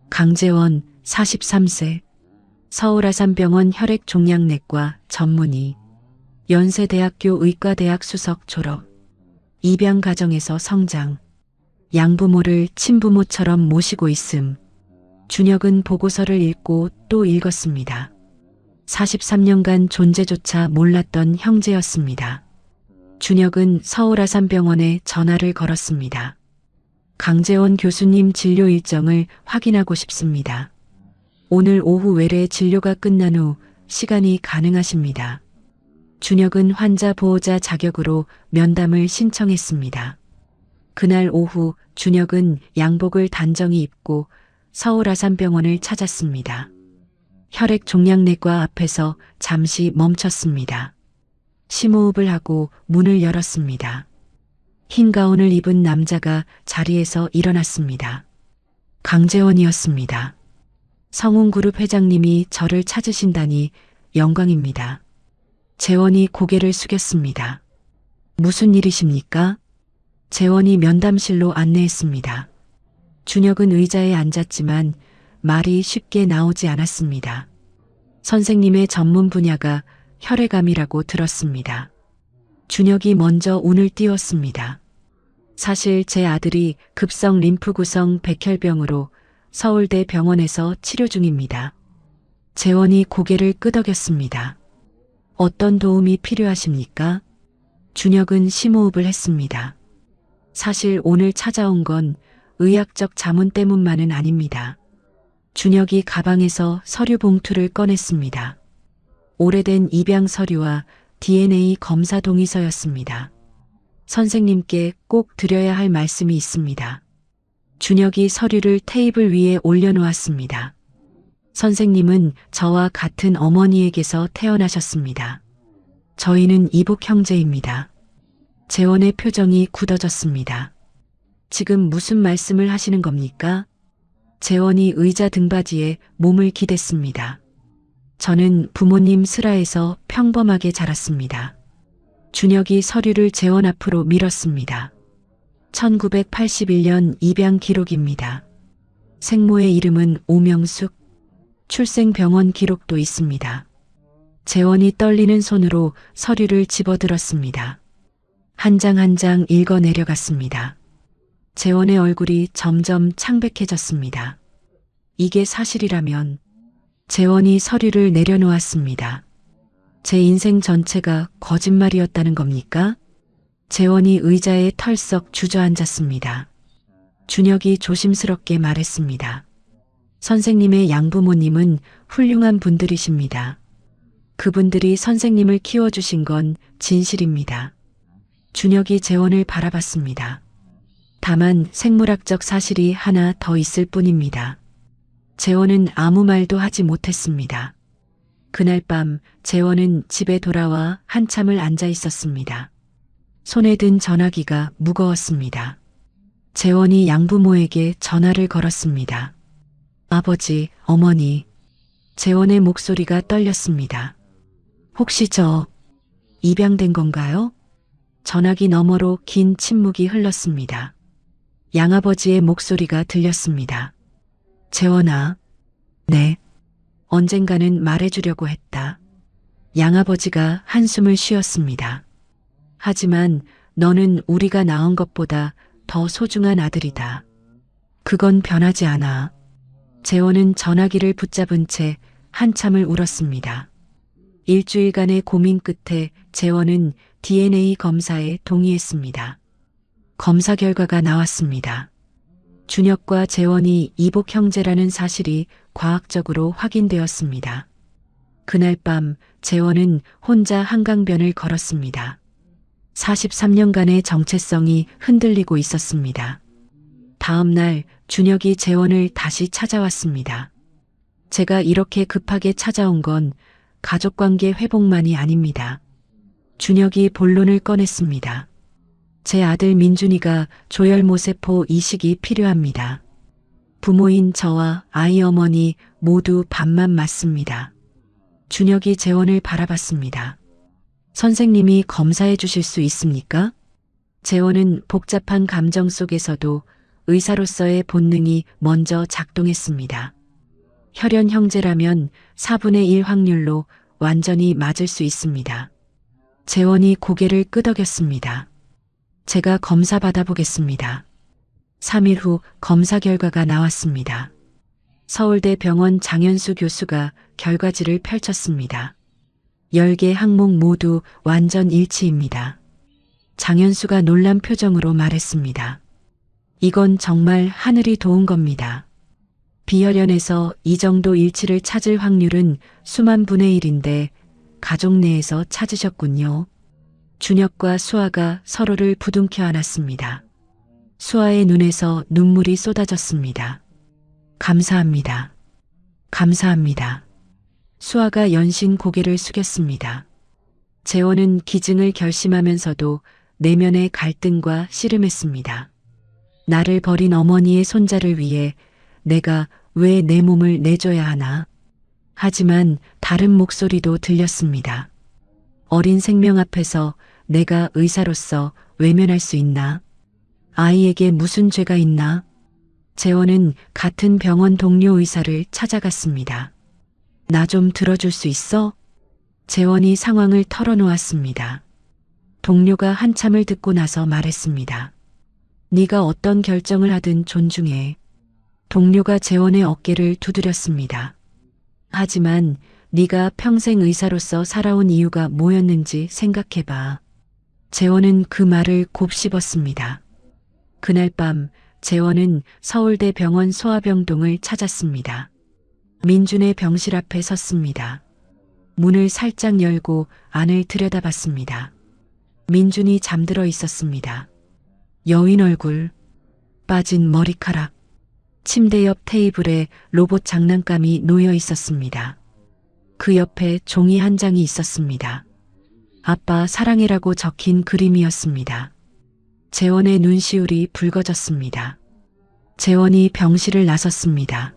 강재원 43세, 서울 아산병원 혈액종양내과 전문의, 연세대학교 의과대학 수석 졸업, 입양 가정에서 성장, 양부모를 친부모처럼 모시고 있음. 준혁은 보고서를 읽고 또 읽었습니다. 43년간 존재조차 몰랐던 형제였습니다. 준혁은 서울 아산병원에 전화를 걸었습니다. 강재원 교수님 진료 일정을 확인하고 싶습니다. 오늘 오후 외래 진료가 끝난 후 시간이 가능하십니다. 준혁은 환자 보호자 자격으로 면담을 신청했습니다. 그날 오후 준혁은 양복을 단정히 입고 서울 아산병원을 찾았습니다. 혈액종양내과 앞에서 잠시 멈췄습니다. 심호흡을 하고 문을 열었습니다. 흰 가운을 입은 남자가 자리에서 일어났습니다. 강재원이었습니다. 성운그룹 회장님이 저를 찾으신다니 영광입니다. 재원이 고개를 숙였습니다. 무슨 일이십니까? 재원이 면담실로 안내했습니다. 준혁은 의자에 앉았지만 말이 쉽게 나오지 않았습니다. 선생님의 전문 분야가 혈액암이라고 들었습니다. 준혁이 먼저 운을 띄웠습니다. 사실 제 아들이 급성 림프구성 백혈병으로 서울대 병원에서 치료 중입니다. 재원이 고개를 끄덕였습니다. 어떤 도움이 필요하십니까? 준혁은 심호흡을 했습니다. 사실 오늘 찾아온 건 의학적 자문 때문만은 아닙니다. 준혁이 가방에서 서류 봉투를 꺼냈습니다. 오래된 입양 서류와 DNA 검사 동의서였습니다. 선생님께 꼭 드려야 할 말씀이 있습니다. 준혁이 서류를 테이블 위에 올려놓았습니다. 선생님은 저와 같은 어머니에게서 태어나셨습니다. 저희는 이복 형제입니다. 재원의 표정이 굳어졌습니다. 지금 무슨 말씀을 하시는 겁니까? 재원이 의자 등받이에 몸을 기댔습니다. 저는 부모님 슬하에서 평범하게 자랐습니다. 준혁이 서류를 재원 앞으로 밀었습니다. 1981년 입양 기록입니다. 생모의 이름은 오명숙, 출생병원 기록도 있습니다. 재원이 떨리는 손으로 서류를 집어들었습니다. 한 장 한 장 읽어 내려갔습니다. 재원의 얼굴이 점점 창백해졌습니다. 이게 사실이라면 재원이 서류를 내려놓았습니다. 제 인생 전체가 거짓말이었다는 겁니까? 재원이 의자에 털썩 주저앉았습니다. 준혁이 조심스럽게 말했습니다. 선생님의 양부모님은 훌륭한 분들이십니다. 그분들이 선생님을 키워주신 건 진실입니다. 준혁이 재원을 바라봤습니다. 다만 생물학적 사실이 하나 더 있을 뿐입니다. 재원은 아무 말도 하지 못했습니다. 그날 밤 재원은 집에 돌아와 한참을 앉아 있었습니다. 손에 든 전화기가 무거웠습니다. 재원이 양부모에게 전화를 걸었습니다. 아버지, 어머니. 재원의 목소리가 떨렸습니다. 혹시 저 입양된 건가요? 전화기 너머로 긴 침묵이 흘렀습니다. 양아버지의 목소리가 들렸습니다. 재원아. 네. 언젠가는 말해주려고 했다. 양아버지가 한숨을 쉬었습니다. 하지만 너는 우리가 낳은 것보다 더 소중한 아들이다. 그건 변하지 않아. 재원은 전화기를 붙잡은 채 한참을 울었습니다. 일주일간의 고민 끝에 재원은 DNA 검사에 동의했습니다. 검사 결과가 나왔습니다. 준혁과 재원이 이복 형제라는 사실이 과학적으로 확인되었습니다. 그날 밤 재원은 혼자 한강변을 걸었습니다. 43년간의 정체성이 흔들리고 있었습니다. 다음 날 준혁이 재원을 다시 찾아왔습니다. 제가 이렇게 급하게 찾아온 건 가족관계 회복만이 아닙니다. 준혁이 본론을 꺼냈습니다. 제 아들 민준이가 조혈모세포 이식이 필요합니다. 부모인 저와 아이 어머니 모두 반만 맞습니다. 준혁이 재원을 바라봤습니다. 선생님이 검사해 주실 수 있습니까? 재원은 복잡한 감정 속에서도 의사로서의 본능이 먼저 작동했습니다. 혈연 형제라면 4분의 1 확률로 완전히 맞을 수 있습니다. 재원이 고개를 끄덕였습니다. 제가 검사 받아보겠습니다. 3일 후 검사 결과가 나왔습니다. 서울대 병원 장현수 교수가 결과지를 펼쳤습니다. 10개 항목 모두 완전 일치입니다. 장현수가 놀란 표정으로 말했습니다. 이건 정말 하늘이 도운 겁니다. 비혈연에서 이 정도 일치를 찾을 확률은 수만 분의 1인데 가족 내에서 찾으셨군요. 준혁과 수아가 서로를 부둥켜 안았습니다. 수아의 눈에서 눈물이 쏟아졌습니다. 감사합니다. 감사합니다. 수아가 연신 고개를 숙였습니다. 재원은 기증을 결심하면서도 내면의 갈등과 씨름했습니다. 나를 버린 어머니의 손자를 위해 내가 왜 내 몸을 내줘야 하나? 하지만 다른 목소리도 들렸습니다. 어린 생명 앞에서 내가 의사로서 외면할 수 있나? 아이에게 무슨 죄가 있나? 재원은 같은 병원 동료 의사를 찾아갔습니다. 나 좀 들어줄 수 있어? 재원이 상황을 털어놓았습니다. 동료가 한참을 듣고 나서 말했습니다. 네가 어떤 결정을 하든 존중해. 동료가 재원의 어깨를 두드렸습니다. 하지만 네가 평생 의사로서 살아온 이유가 뭐였는지 생각해봐. 재원은 그 말을 곱씹었습니다. 그날 밤 재원은 서울대 병원 소아병동을 찾았습니다. 민준의 병실 앞에 섰습니다. 문을 살짝 열고 안을 들여다봤습니다. 민준이 잠들어 있었습니다. 여윈 얼굴, 빠진 머리카락, 침대 옆 테이블에 로봇 장난감이 놓여 있었습니다. 그 옆에 종이 한 장이 있었습니다. 아빠 사랑해라고 적힌 그림이었습니다. 재원의 눈시울이 붉어졌습니다. 재원이 병실을 나섰습니다.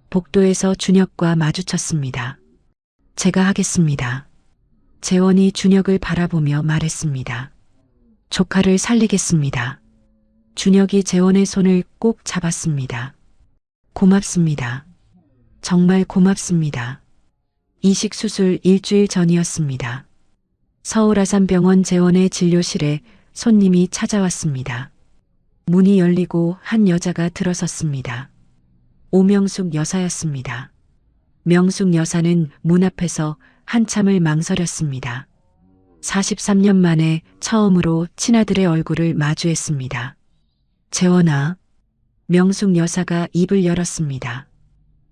복도에서 준혁과 마주쳤습니다. 제가 하겠습니다. 재원이 준혁을 바라보며 말했습니다. 조카를 살리겠습니다. 준혁이 재원의 손을 꼭 잡았습니다. 고맙습니다. 정말 고맙습니다. 이식 수술 일주일 전이었습니다. 서울 아산병원 재원의 진료실에 손님이 찾아왔습니다. 문이 열리고 한 여자가 들어섰습니다. 오명숙 여사였습니다. 명숙 여사는 문 앞에서 한참을 망설였습니다. 43년 만에 처음으로 친아들의 얼굴을 마주했습니다. 재원아, 명숙 여사가 입을 열었습니다.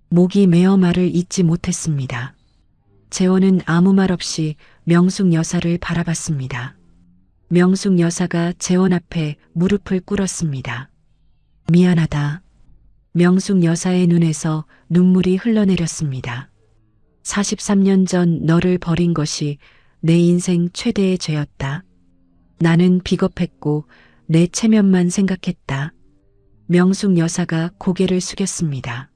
목이 메어 말을 잇지 못했습니다. 재원은 아무 말 없이 명숙 여사를 바라봤습니다. 명숙 여사가 재원 앞에 무릎을 꿇었습니다. 미안하다. 명숙 여사의 눈에서 눈물이 흘러내렸습니다. 43년 전 너를 버린 것이 내 인생 최대의 죄였다. 나는 비겁했고 내 체면만 생각했다. 명숙 여사가 고개를 숙였습니다.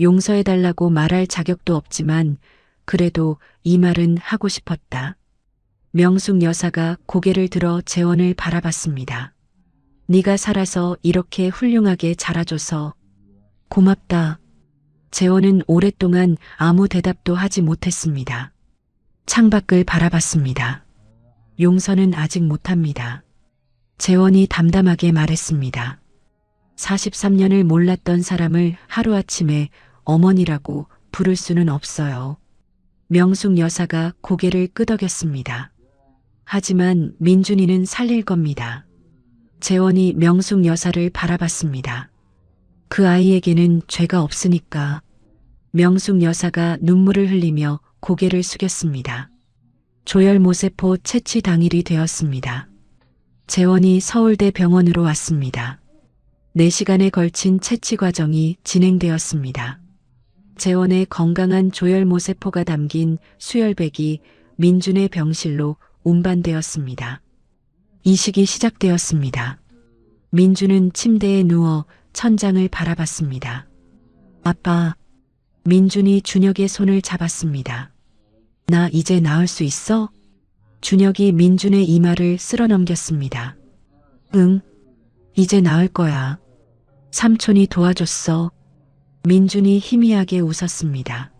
용서해달라고 말할 자격도 없지만 그래도 이 말은 하고 싶었다. 명숙 여사가 고개를 들어 재원을 바라봤습니다. 네가 살아서 이렇게 훌륭하게 자라줘서 고맙다. 재원은 오랫동안 아무 대답도 하지 못했습니다. 창밖을 바라봤습니다. 용서는 아직 못합니다. 재원이 담담하게 말했습니다. 43년을 몰랐던 사람을 하루아침에 어머니라고 부를 수는 없어요. 명숙 여사가 고개를 끄덕였습니다. 하지만 민준이는 살릴 겁니다. 재원이 명숙 여사를 바라봤습니다. 그 아이에게는 죄가 없으니까. 명숙 여사가 눈물을 흘리며 고개를 숙였습니다. 조혈모세포 채취 당일이 되었습니다. 재원이 서울대 병원으로 왔습니다. 4시간에 걸친 채취 과정이 진행되었습니다. 재원의 건강한 조혈모세포가 담긴 수혈백이 민준의 병실로 운반되었습니다. 이식이 시작되었습니다. 민준은 침대에 누워 천장을 바라봤습니다. 아빠, 민준이 준혁의 손을 잡았습니다. 나 이제 나을 수 있어? 준혁이 민준의 이마를 쓸어넘겼습니다. 응, 이제 나을 거야. 삼촌이 도와줬어. 민준이 희미하게 웃었습니다.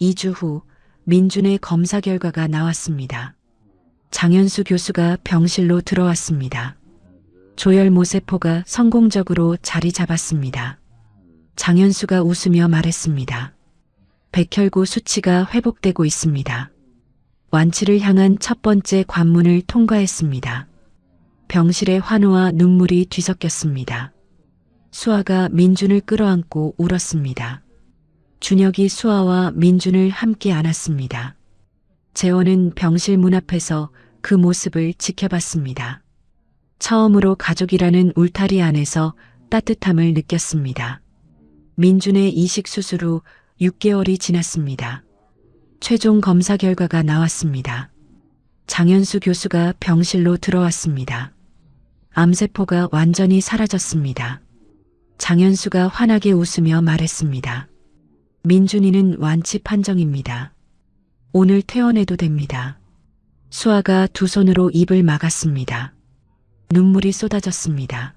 2주 후 민준의 검사 결과가 나왔습니다. 장현수 교수가 병실로 들어왔습니다. 조혈모세포가 성공적으로 자리 잡았습니다. 장현수가 웃으며 말했습니다. 백혈구 수치가 회복되고 있습니다. 완치를 향한 첫 번째 관문을 통과했습니다. 병실에 환호와 눈물이 뒤섞였습니다. 수아가 민준을 끌어안고 울었습니다. 준혁이 수아와 민준을 함께 안았습니다. 재원은 병실 문 앞에서 그 모습을 지켜봤습니다. 처음으로 가족이라는 울타리 안에서 따뜻함을 느꼈습니다. 민준의 이식 수술 후 6개월이 지났습니다. 최종 검사 결과가 나왔습니다. 장현수 교수가 병실로 들어왔습니다. 암세포가 완전히 사라졌습니다. 장현수가 환하게 웃으며 말했습니다. 민준이는 완치 판정입니다. 오늘 퇴원해도 됩니다. 수아가 두 손으로 입을 막았습니다. 눈물이 쏟아졌습니다.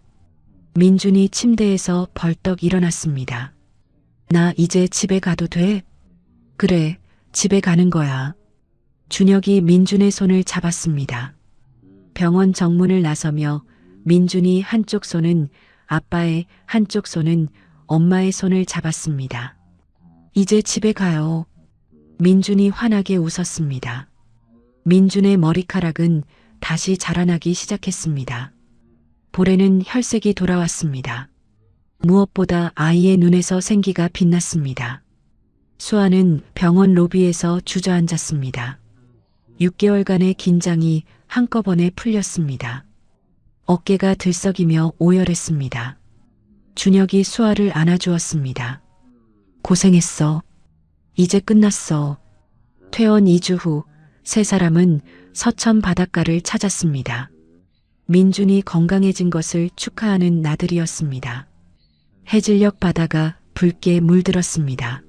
민준이 침대에서 벌떡 일어났습니다. 나 이제 집에 가도 돼? 그래, 집에 가는 거야. 준혁이 민준의 손을 잡았습니다. 병원 정문을 나서며 민준이 한쪽 손은 아빠의, 한쪽 손은 엄마의 손을 잡았습니다. 이제 집에 가요. 민준이 환하게 웃었습니다. 민준의 머리카락은 다시 자라나기 시작했습니다. 볼에는 혈색이 돌아왔습니다. 무엇보다 아이의 눈에서 생기가 빛났습니다. 수아는 병원 로비에서 주저앉았습니다. 6개월간의 긴장이 한꺼번에 풀렸습니다. 어깨가 들썩이며 오열했습니다. 준혁이 수아를 안아주었습니다. 고생했어. 이제 끝났어. 퇴원 2주 후 세 사람은 서천 바닷가를 찾았습니다. 민준이 건강해진 것을 축하하는 나들이었습니다. 해질녘 바다가 붉게 물들었습니다.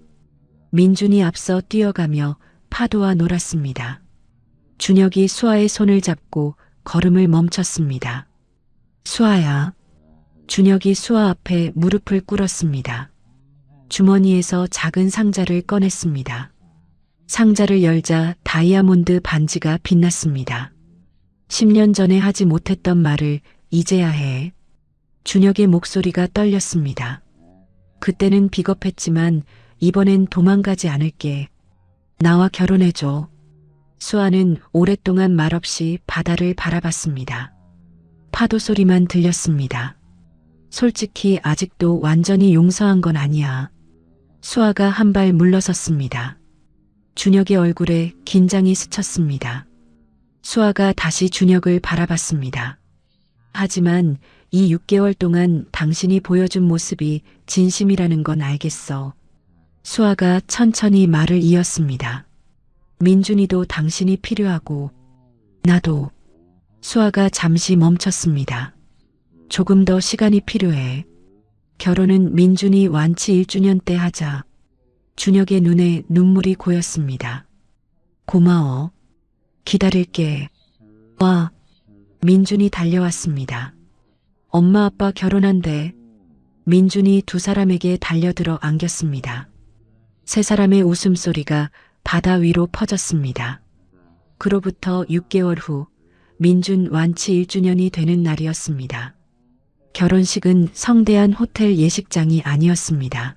민준이 앞서 뛰어가며 파도와 놀았습니다. 준혁이 수아의 손을 잡고 걸음을 멈췄습니다. 수아야. 준혁이 수아 앞에 무릎을 꿇었습니다. 주머니에서 작은 상자를 꺼냈습니다. 상자를 열자 다이아몬드 반지가 빛났습니다. 10년 전에 하지 못했던 말을 이제야 해. 준혁의 목소리가 떨렸습니다. 그때는 비겁했지만 이번엔 도망가지 않을게. 나와 결혼해줘. 수아는 오랫동안 말없이 바다를 바라봤습니다. 파도 소리만 들렸습니다. 솔직히 아직도 완전히 용서한 건 아니야. 수아가 한 발 물러섰습니다. 준혁의 얼굴에 긴장이 스쳤습니다. 수아가 다시 준혁을 바라봤습니다. 하지만 이 6개월 동안 당신이 보여준 모습이 진심이라는 건 알겠어. 수아가 천천히 말을 이었습니다. 민준이도 당신이 필요하고 나도. 수아가 잠시 멈췄습니다. 조금 더 시간이 필요해. 결혼은 민준이 완치 1주년 때 하자. 준혁의 눈에 눈물이 고였습니다. 고마워. 기다릴게. 와. 민준이 달려왔습니다. 엄마 아빠 결혼한대. 민준이 두 사람에게 달려들어 안겼습니다. 세 사람의 웃음소리가 바다 위로 퍼졌습니다. 그로부터 6개월 후 민준 완치 1주년이 되는 날이었습니다. 결혼식은 성대한 호텔 예식장이 아니었습니다.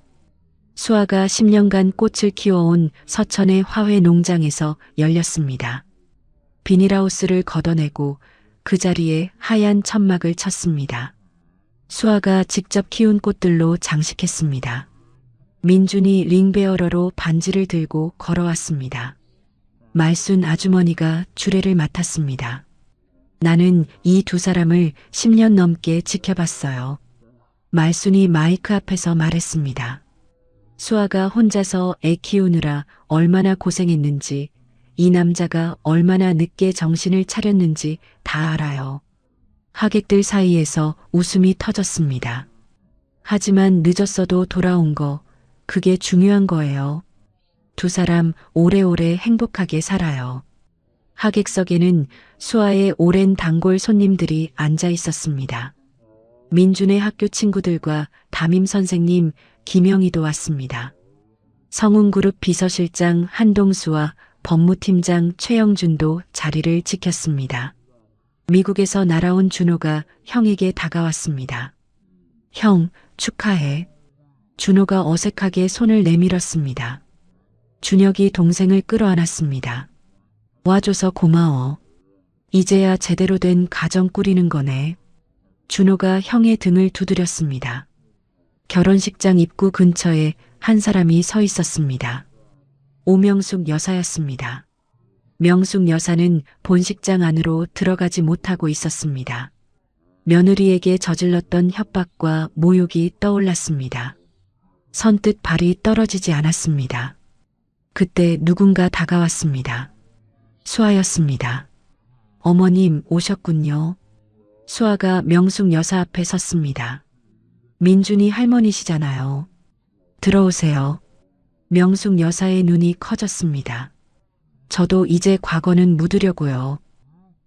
수아가 10년간 꽃을 키워온 서천의 화훼 농장에서 열렸습니다. 비닐하우스를 걷어내고 그 자리에 하얀 천막을 쳤습니다. 수아가 직접 키운 꽃들로 장식했습니다. 민준이 링베어러로 반지를 들고 걸어왔습니다. 말순 아주머니가 주례를 맡았습니다. 나는 이 두 사람을 10년 넘게 지켜봤어요. 말순이 마이크 앞에서 말했습니다. 수아가 혼자서 애 키우느라 얼마나 고생했는지, 이 남자가 얼마나 늦게 정신을 차렸는지 다 알아요. 하객들 사이에서 웃음이 터졌습니다. 하지만 늦었어도 돌아온 거, 그게 중요한 거예요. 두 사람 오래오래 행복하게 살아요. 하객석에는 수아의 오랜 단골 손님들이 앉아 있었습니다. 민준의 학교 친구들과 담임 선생님 김영희도 왔습니다. 성운그룹 비서실장 한동수와 법무팀장 최영준도 자리를 지켰습니다. 미국에서 날아온 준호가 형에게 다가왔습니다. 형, 축하해. 준호가 어색하게 손을 내밀었습니다. 준혁이 동생을 끌어안았습니다. 와줘서 고마워. 이제야 제대로 된 가정 꾸리는 거네. 준호가 형의 등을 두드렸습니다. 결혼식장 입구 근처에 한 사람이 서 있었습니다. 오명숙 여사였습니다. 명숙 여사는 본식장 안으로 들어가지 못하고 있었습니다. 며느리에게 저질렀던 협박과 모욕이 떠올랐습니다. 선뜻 발이 떨어지지 않았습니다. 그때 누군가 다가왔습니다. 수아였습니다. 어머님 오셨군요. 수아가 명숙 여사 앞에 섰습니다. 민준이 할머니시잖아요. 들어오세요. 명숙 여사의 눈이 커졌습니다. 저도 이제 과거는 묻으려고요.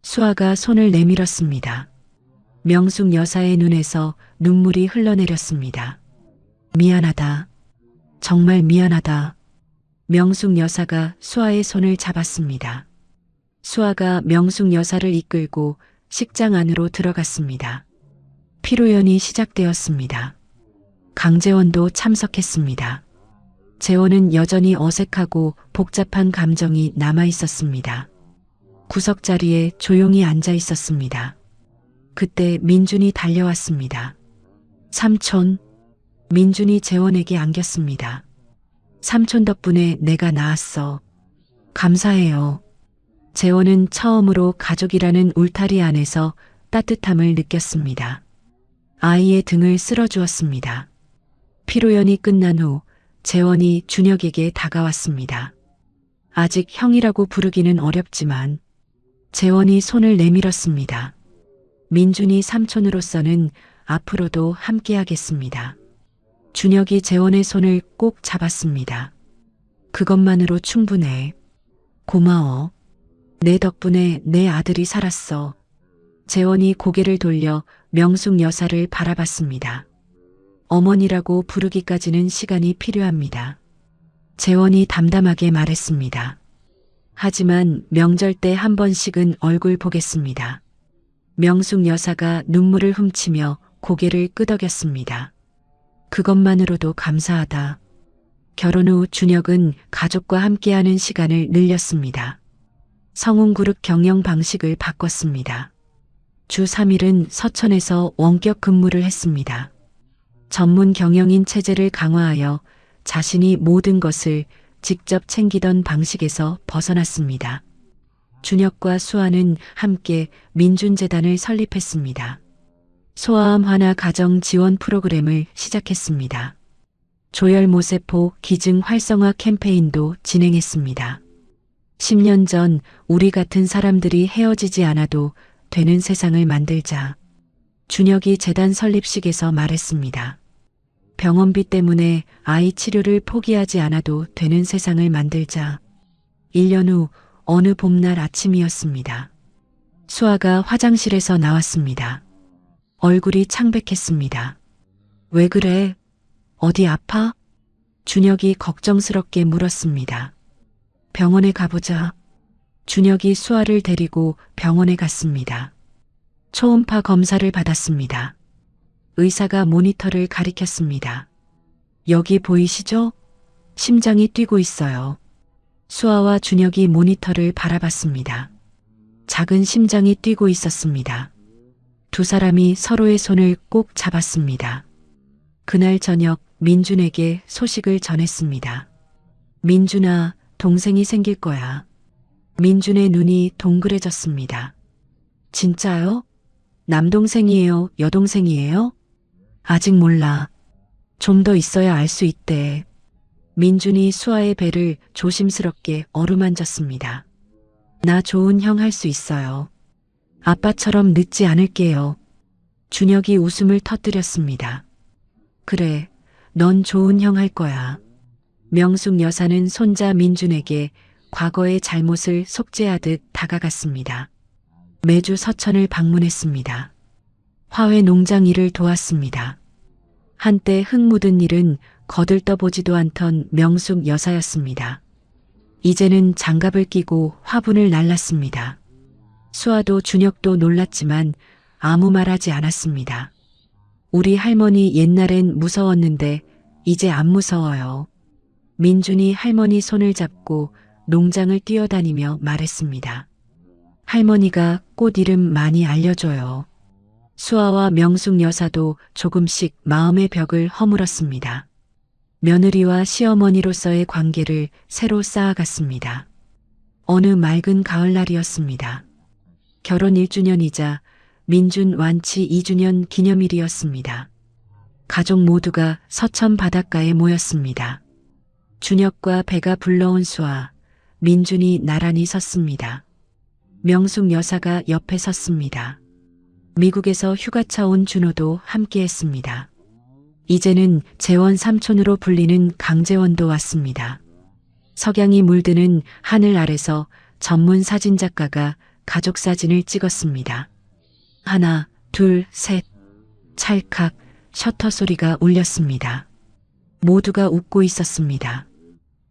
수아가 손을 내밀었습니다. 명숙 여사의 눈에서 눈물이 흘러내렸습니다. 미안하다. 정말 미안하다. 명숙 여사가 수아의 손을 잡았습니다. 수아가 명숙 여사를 이끌고 식장 안으로 들어갔습니다. 피로연이 시작되었습니다. 강재원도 참석했습니다. 재원은 여전히 어색하고 복잡한 감정이 남아 있었습니다. 구석자리에 조용히 앉아 있었습니다. 그때 민준이 달려왔습니다. 삼촌. 민준이 재원에게 안겼습니다. 삼촌 덕분에 내가 나았어. 감사해요. 재원은 처음으로 가족이라는 울타리 안에서 따뜻함을 느꼈습니다. 아이의 등을 쓸어주었습니다. 피로연이 끝난 후 재원이 준혁에게 다가왔습니다. 아직 형이라고 부르기는 어렵지만 재원이 손을 내밀었습니다. 민준이 삼촌으로서는 앞으로도 함께하겠습니다. 준혁이 재원의 손을 꼭 잡았습니다. 그것만으로 충분해. 고마워. 내 덕분에 내 아들이 살았어. 재원이 고개를 돌려 명숙 여사를 바라봤습니다. 어머니라고 부르기까지는 시간이 필요합니다. 재원이 담담하게 말했습니다. 하지만 명절 때 한 번씩은 얼굴 보겠습니다. 명숙 여사가 눈물을 훔치며 고개를 끄덕였습니다. 그것만으로도 감사하다. 결혼 후 준혁은 가족과 함께하는 시간을 늘렸습니다. 성운그룹 경영 방식을 바꿨습니다. 주 3일은 서천에서 원격 근무를 했습니다. 전문 경영인 체제를 강화하여 자신이 모든 것을 직접 챙기던 방식에서 벗어났습니다. 준혁과 수아는 함께 민준재단을 설립했습니다. 소아암 완화 가정 지원 프로그램을 시작했습니다. 조혈모세포 기증 활성화 캠페인도 진행했습니다. 10년 전 우리 같은 사람들이 헤어지지 않아도 되는 세상을 만들자. 준혁이 재단 설립식에서 말했습니다. 병원비 때문에 아이 치료를 포기하지 않아도 되는 세상을 만들자. 1년 후 어느 봄날 아침이었습니다. 수아가 화장실에서 나왔습니다. 얼굴이 창백했습니다. 왜 그래? 어디 아파? 준혁이 걱정스럽게 물었습니다. 병원에 가보자. 준혁이 수아를 데리고 병원에 갔습니다. 초음파 검사를 받았습니다. 의사가 모니터를 가리켰습니다. 여기 보이시죠? 심장이 뛰고 있어요. 수아와 준혁이 모니터를 바라봤습니다. 작은 심장이 뛰고 있었습니다. 두 사람이 서로의 손을 꼭 잡았습니다. 그날 저녁 민준에게 소식을 전했습니다. 민준아, 동생이 생길 거야. 민준의 눈이 동그래졌습니다. 진짜요? 남동생이에요? 여동생이에요? 아직 몰라. 좀 더 있어야 알 수 있대. 민준이 수아의 배를 조심스럽게 어루만졌습니다. 나 좋은 형 할 수 있어요. 아빠처럼 늦지 않을게요. 준혁이 웃음을 터뜨렸습니다. 그래, 넌 좋은 형 할 거야. 명숙 여사는 손자 민준에게 과거의 잘못을 속죄하듯 다가갔습니다. 매주 서천을 방문했습니다. 화훼 농장 일을 도왔습니다. 한때 흙 묻은 일은 거들떠보지도 않던 명숙 여사였습니다. 이제는 장갑을 끼고 화분을 날랐습니다. 수아도 준혁도 놀랐지만 아무 말하지 않았습니다. 우리 할머니 옛날엔 무서웠는데 이제 안 무서워요. 민준이 할머니 손을 잡고 농장을 뛰어다니며 말했습니다. 할머니가 꽃 이름 많이 알려줘요. 수아와 명숙 여사도 조금씩 마음의 벽을 허물었습니다. 며느리와 시어머니로서의 관계를 새로 쌓아갔습니다. 어느 맑은 가을날이었습니다. 결혼 1주년이자 민준 완치 2주년 기념일이었습니다. 가족 모두가 서천 바닷가에 모였습니다. 준혁과 배가 불러온 수아, 민준이 나란히 섰습니다. 명숙 여사가 옆에 섰습니다. 미국에서 휴가차 온 준호도 함께했습니다. 이제는 재원 삼촌으로 불리는 강재원도 왔습니다. 석양이 물드는 하늘 아래서 전문 사진작가가 가족 사진을 찍었습니다. 하나, 둘, 셋. 찰칵 셔터 소리가 울렸습니다. 모두가 웃고 있었습니다.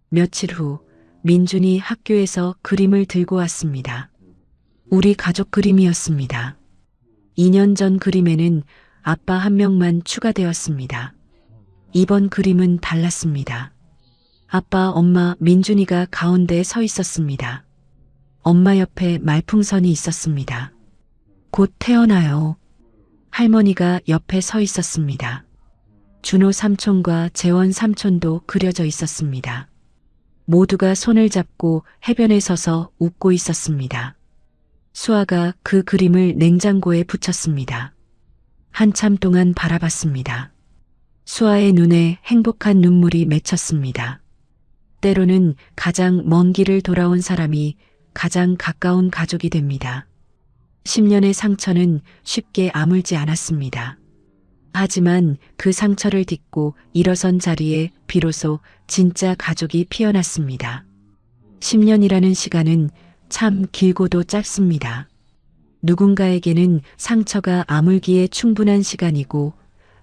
며칠 후 민준이 학교에서 그림을 들고 왔습니다. 우리 가족 그림이었습니다. 2년 전 그림에는 아빠 한 명만 추가되었습니다. 이번 그림은 달랐습니다. 아빠, 엄마, 민준이가 가운데에 서 있었습니다. 엄마 옆에 말풍선이 있었습니다. 곧 태어나요. 할머니가 옆에 서 있었습니다. 준호 삼촌과 재원 삼촌도 그려져 있었습니다. 모두가 손을 잡고 해변에 서서 웃고 있었습니다. 수아가 그 그림을 냉장고에 붙였습니다. 한참 동안 바라봤습니다. 수아의 눈에 행복한 눈물이 맺혔습니다. 때로는 가장 먼 길을 돌아온 사람이 가장 가까운 가족이 됩니다. 10년의 상처는 쉽게 아물지 않았습니다. 하지만 그 상처를 딛고 일어선 자리에 비로소 진짜 가족이 피어났습니다. 10년이라는 시간은 참 길고도 짧습니다. 누군가에게는 상처가 아물기에 충분한 시간이고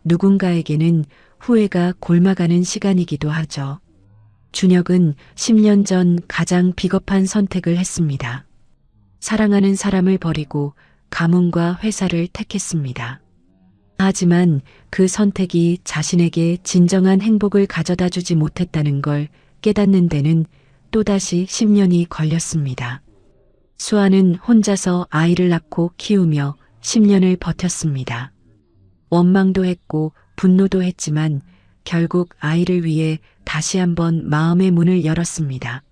누군가에게는 후회가 곪아가는 시간이기도 하죠. 준혁은 10년 전 가장 비겁한 선택을 했습니다. 사랑하는 사람을 버리고 가문과 회사를 택했습니다. 하지만 그 선택이 자신에게 진정한 행복을 가져다 주지 못했다는 걸 깨닫는 데는 또다시 10년이 걸렸습니다. 수아는 혼자서 아이를 낳고 키우며 10년을 버텼습니다. 원망도 했고 분노도 했지만 결국 아이를 위해 다시 한번 마음의 문을 열었습니다.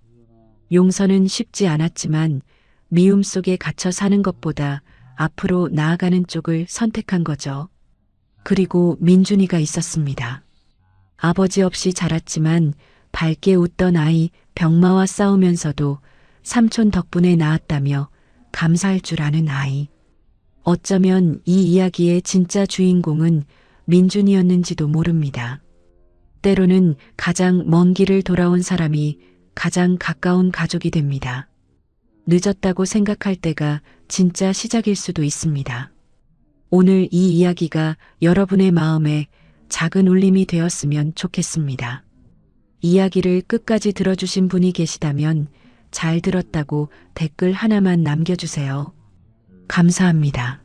용서는 쉽지 않았지만 미움 속에 갇혀 사는 것보다 앞으로 나아가는 쪽을 선택한 거죠. 그리고 민준이가 있었습니다. 아버지 없이 자랐지만 밝게 웃던 아이 병마와 싸우면서도 삼촌 덕분에 나았다며 감사할 줄 아는 아이. 어쩌면 이 이야기의 진짜 주인공은 민준이었는지도 모릅니다. 때로는 가장 먼 길을 돌아온 사람이 가장 가까운 가족이 됩니다. 늦었다고 생각할 때가 진짜 시작일 수도 있습니다. 오늘 이 이야기가 여러분의 마음에 작은 울림이 되었으면 좋겠습니다. 이야기를 끝까지 들어주신 분이 계시다면 잘 들었다고 댓글 하나만 남겨주세요. 감사합니다.